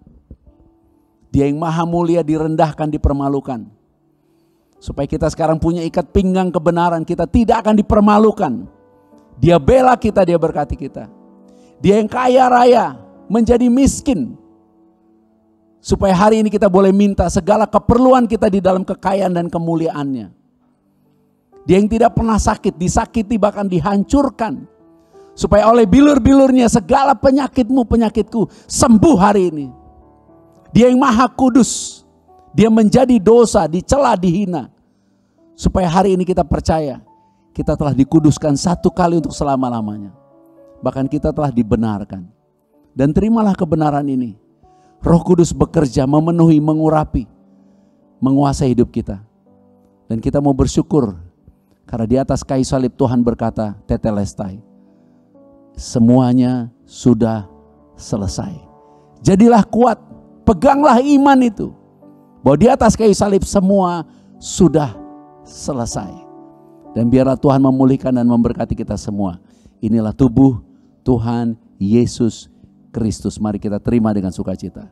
Dia yang maha mulia direndahkan, dipermalukan. Supaya kita sekarang punya ikat pinggang kebenaran. Kita tidak akan dipermalukan. Dia bela kita, dia berkati kita. Dia yang kaya raya menjadi miskin. Supaya hari ini kita boleh minta segala keperluan kita di dalam kekayaan dan kemuliaannya. Dia yang tidak pernah sakit, disakiti bahkan dihancurkan. Supaya oleh bilur-bilurnya segala penyakitmu, penyakitku sembuh hari ini. Dia yang maha kudus. Dia menjadi dosa, dicela, dihina. Supaya hari ini kita percaya. kita telah dikuduskan satu kali untuk selama-lamanya. Bahkan kita telah dibenarkan. Dan terimalah kebenaran ini. Roh Kudus bekerja, memenuhi, mengurapi, menguasai hidup kita. Dan kita mau bersyukur karena di atas kayu salib Tuhan berkata, tetelestai, semuanya sudah selesai. Jadilah kuat, peganglah iman itu, bahwa di atas kayu salib semua sudah selesai. Dan biarlah Tuhan memulihkan dan memberkati kita semua. Inilah tubuh Tuhan Yesus Kristus. Mari kita terima dengan sukacita.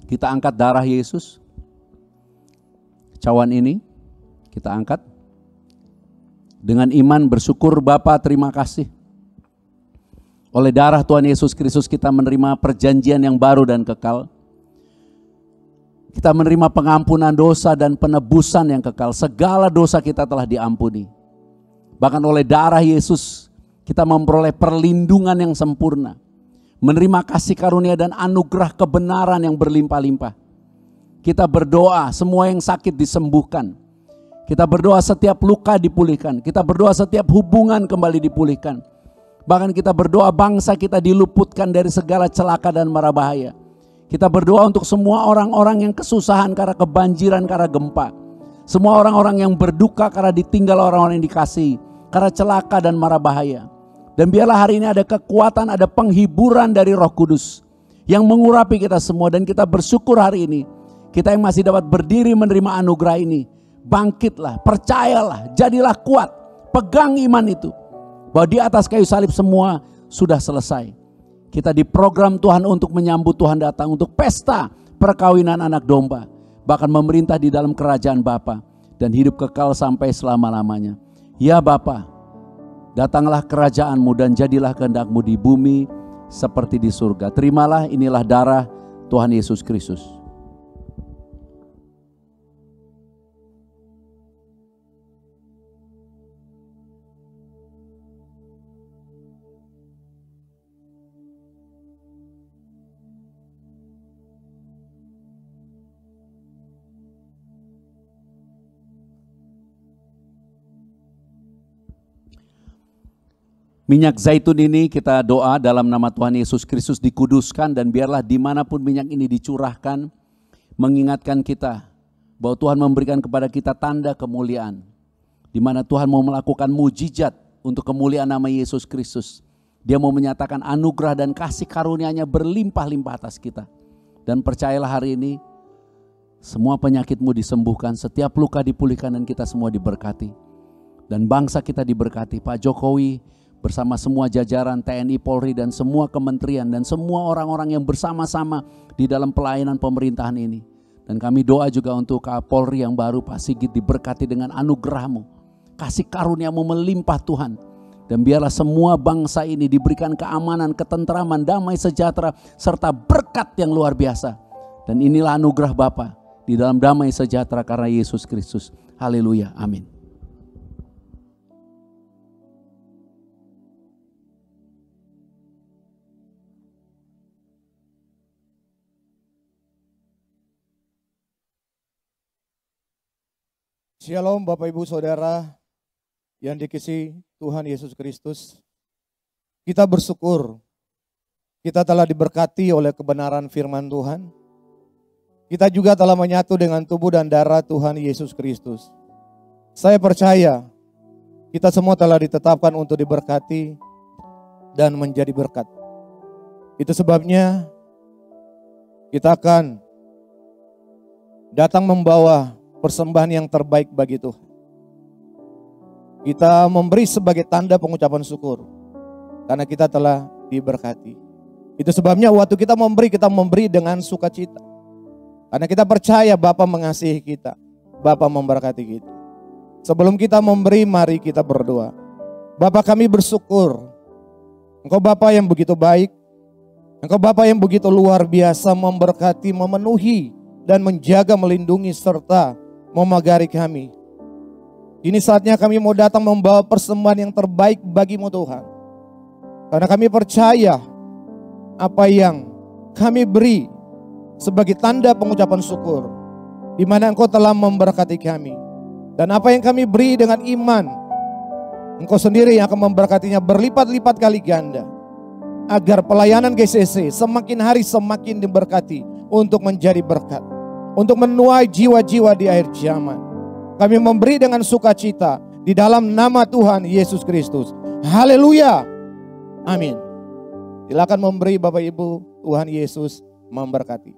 Kita angkat darah Yesus. Cawan ini kita angkat. Dengan iman bersyukur Bapa, terima kasih. Oleh darah Tuhan Yesus Kristus kita menerima perjanjian yang baru dan kekal. Kita menerima pengampunan dosa dan penebusan yang kekal. Segala dosa kita telah diampuni. Bahkan oleh darah Yesus kita memperoleh perlindungan yang sempurna. Menerima kasih karunia dan anugerah kebenaran yang berlimpah-limpah. Kita berdoa semua yang sakit disembuhkan. Kita berdoa setiap luka dipulihkan. Kita berdoa setiap hubungan kembali dipulihkan. Bahkan kita berdoa bangsa kita diluputkan dari segala celaka dan mara bahaya. Kita berdoa untuk semua orang-orang yang kesusahan karena kebanjiran, karena gempa. Semua orang-orang yang berduka karena ditinggal orang-orang yang dikasihi, karena celaka dan mara bahaya. Dan biarlah hari ini ada kekuatan, ada penghiburan dari Roh Kudus yang mengurapi kita semua. Dan kita bersyukur hari ini, kita yang masih dapat berdiri menerima anugerah ini, bangkitlah, percayalah, jadilah kuat, pegang iman itu, bahwa di atas kayu salib semua sudah selesai. Kita diprogram Tuhan untuk menyambut Tuhan datang, untuk pesta perkawinan anak domba, bahkan memerintah di dalam kerajaan Bapa dan hidup kekal sampai selama-lamanya. Ya Bapa, datanglah kerajaanmu dan jadilah kehendak-mu di bumi seperti di surga. Terimalah, inilah darah Tuhan Yesus Kristus. Minyak zaitun ini kita doa dalam nama Tuhan Yesus Kristus dikuduskan, dan biarlah dimanapun minyak ini dicurahkan mengingatkan kita bahwa Tuhan memberikan kepada kita tanda kemuliaan, di mana Tuhan mau melakukan mujizat untuk kemuliaan nama Yesus Kristus. Dia mau menyatakan anugerah dan kasih karunia-Nya berlimpah-limpah atas kita. Dan percayalah hari ini semua penyakitmu disembuhkan, setiap luka dipulihkan, dan kita semua diberkati. Dan bangsa kita diberkati. Pak Jokowi bersama semua jajaran TNI, Polri, dan semua kementerian, dan semua orang-orang yang bersama-sama di dalam pelayanan pemerintahan ini. Dan kami doa juga untuk Kapolri yang baru, Pak Sigit, diberkati dengan anugerah-Mu, kasih karunia-Mu melimpah Tuhan. Dan biarlah semua bangsa ini diberikan keamanan, ketentraman, damai sejahtera, serta berkat yang luar biasa. Dan inilah anugerah Bapa di dalam damai sejahtera karena Yesus Kristus. Haleluya, amin. Shalom Bapak Ibu Saudara yang dikasihi Tuhan Yesus Kristus. Kita bersyukur kita telah diberkati oleh kebenaran firman Tuhan. Kita juga telah menyatu dengan tubuh dan darah Tuhan Yesus Kristus. Saya percaya kita semua telah ditetapkan untuk diberkati dan menjadi berkat. Itu sebabnya kita akan datang membawa persembahan yang terbaik bagi Tuhan. Kita memberi sebagai tanda pengucapan syukur karena kita telah diberkati. Itu sebabnya waktu kita memberi dengan sukacita. Karena kita percaya Bapa mengasihi kita, Bapa memberkati kita. Sebelum kita memberi, mari kita berdoa. Bapa, kami bersyukur. Engkau Bapa yang begitu baik. Engkau Bapa yang begitu luar biasa, memberkati, memenuhi, dan menjaga, melindungi, serta memagari kami. Ini saatnya kami mau datang membawa persembahan yang terbaik bagi-Mu Tuhan. Karena kami percaya apa yang kami beri sebagai tanda pengucapan syukur, di mana Engkau telah memberkati kami. Dan apa yang kami beri dengan iman, Engkau sendiri yang akan memberkatinya berlipat-lipat kali ganda. Agar pelayanan GCC semakin hari semakin diberkati untuk menjadi berkat. Untuk menuai jiwa-jiwa di akhir zaman. Kami memberi dengan sukacita di dalam nama Tuhan Yesus Kristus. Haleluya. Amin. Silakan memberi Bapak Ibu, Tuhan Yesus memberkati.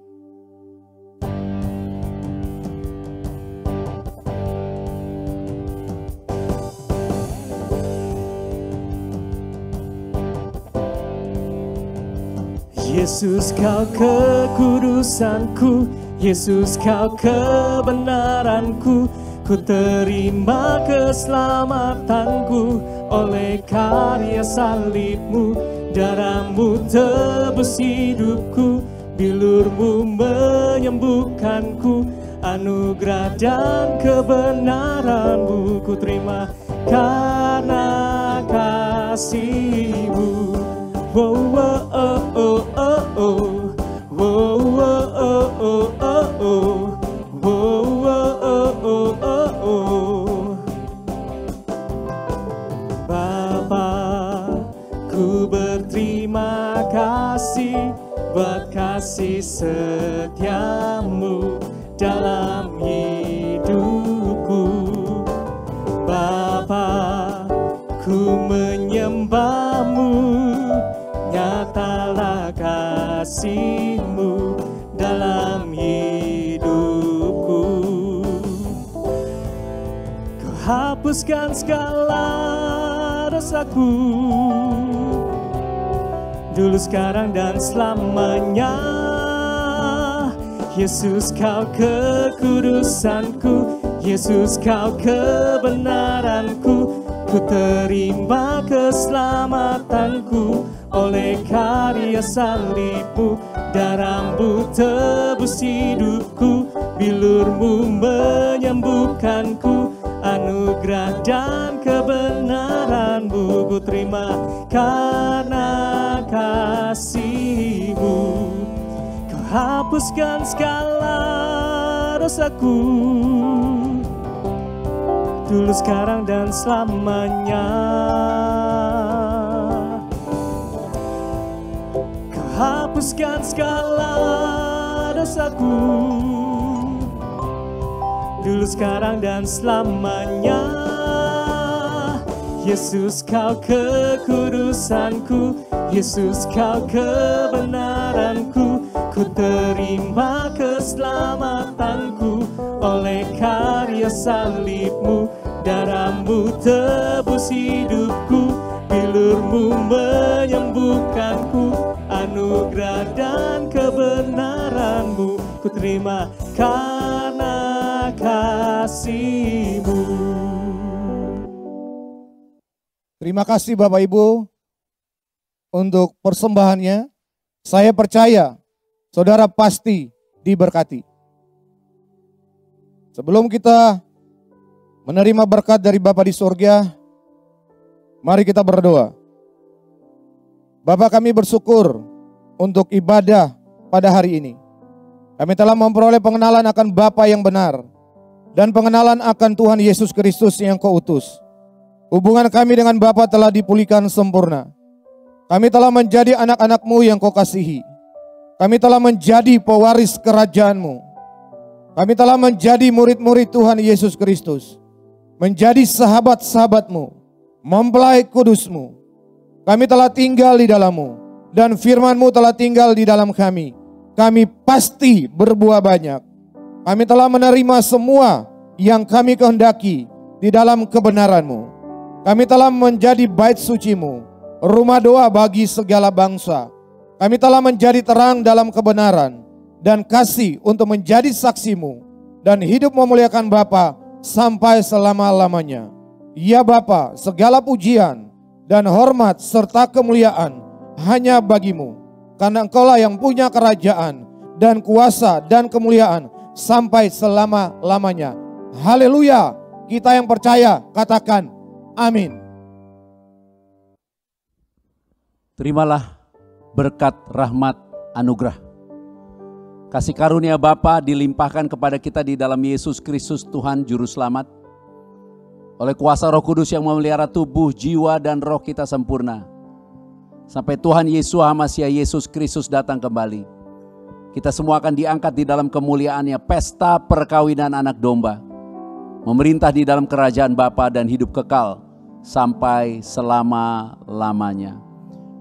Yesus kau kekudusanku, Yesus kau kebenaranku, ku terima keselamatanku oleh karya salibmu, darahmu tebus hidupku, bilurmu menyembuhkanku, anugerah dan kebenaranmu ku terima karena kasihmu. Wow, oh, oh, oh, oh, oh. Wow, oh, oh, oh, oh, oh. Wow, oh, oh, oh, oh, oh. Bapa, ku berterima kasih buat kasih setiamu dalam hidupku. Bapa, ku menyembahmu, nyatalah kasih-Mu dalam hidupku. Kau hapuskan segala dosaku, dulu, sekarang, dan selamanya. Yesus kau kekudusanku, Yesus kau kebenaranku, ku terima keselamatanku oleh karya salibmu, darahmu tebus hidupku, bilurmu menyembuhkanku, anugerah dan kebenaranmu ku terima karena kasihmu. Kau hapuskan segala dosaku, dulu, sekarang, dan selamanya. Kau hapuskan segala dosaku, dulu, sekarang, dan selamanya. Yesus kau kekudusanku, Yesus kau kebenaranku, ku terima keselamatanku oleh karya salibmu, darahmu tebus hidupku, bilurmu menyembuhkanku, anugerah dan kebenaranmu ku terima karena kasih-Mu. Terima kasih Bapak Ibu untuk persembahannya. Saya percaya saudara pasti diberkati. Sebelum kita menerima berkat dari Bapa di surga, mari kita berdoa. Bapa, kami bersyukur untuk ibadah pada hari ini. Kami telah memperoleh pengenalan akan Bapa yang benar dan pengenalan akan Tuhan Yesus Kristus yang Kau utus. Hubungan kami dengan Bapa telah dipulihkan sempurna. Kami telah menjadi anak-anak-Mu yang Kau kasihi. Kami telah menjadi pewaris kerajaan-Mu. Kami telah menjadi murid-murid Tuhan Yesus Kristus. Menjadi sahabat-sahabat-Mu. Mempelai kudus-Mu. Kami telah tinggal di dalam-Mu. Dan firman-Mu telah tinggal di dalam kami. Kami pasti berbuah banyak. Kami telah menerima semua yang kami kehendaki di dalam kebenaran-Mu. Kami telah menjadi bait suci-Mu, rumah doa bagi segala bangsa. Kami telah menjadi terang dalam kebenaran dan kasih untuk menjadi saksi-Mu dan hidup memuliakan Bapa sampai selama-lamanya. Ya Bapa, segala pujian dan hormat serta kemuliaan hanya bagi-Mu, karena Engkaulah yang punya kerajaan dan kuasa dan kemuliaan sampai selama-lamanya. Haleluya, Kita yang percaya, katakan amin. Terimalah berkat rahmat anugerah. Kasih karunia Bapa dilimpahkan kepada kita di dalam Yesus Kristus Tuhan Juru Selamat. Oleh kuasa Roh Kudus yang memelihara tubuh, jiwa, dan roh kita sempurna. Sampai Tuhan Yeshua Hamasiah Yesus Kristus datang kembali. Kita semua akan diangkat di dalam kemuliaannya, pesta perkawinan anak domba. Memerintah di dalam kerajaan Bapa dan hidup kekal sampai selama-lamanya.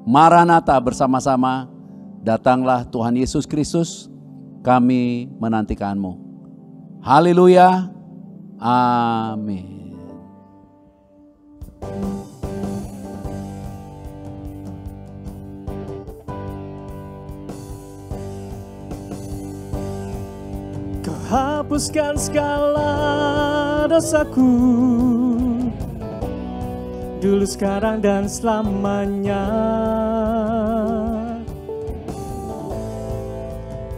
Maranatha bersama-sama, datanglah Tuhan Yesus Kristus, kami menantikanmu. Haleluya, amin. Kau hapuskan segala dosaku, dulu, sekarang, dan selamanya.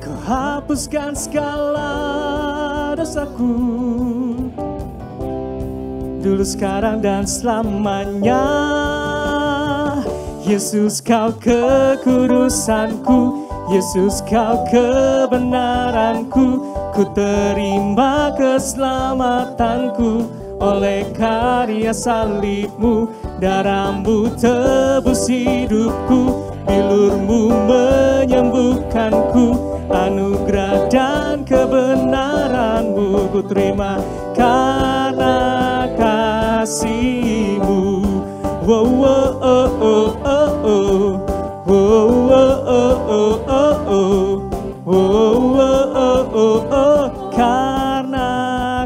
Kau hapuskan segala dosaku, dulu, sekarang, dan selamanya. Yesus, kau kekudusanku, Yesus, kau kebenaranku, ku terima keselamatanku. Oleh karya salibmu, darahmu tebus hidupku, bilurmu menyembuhkanku, anugerah dan kebenaranmu ku terima karena kasihmu. Wow, wow, oh, oh, oh, oh. Wow, wow, oh, oh, oh, oh. Wow, wow, oh, oh, oh. Karena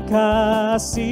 kasih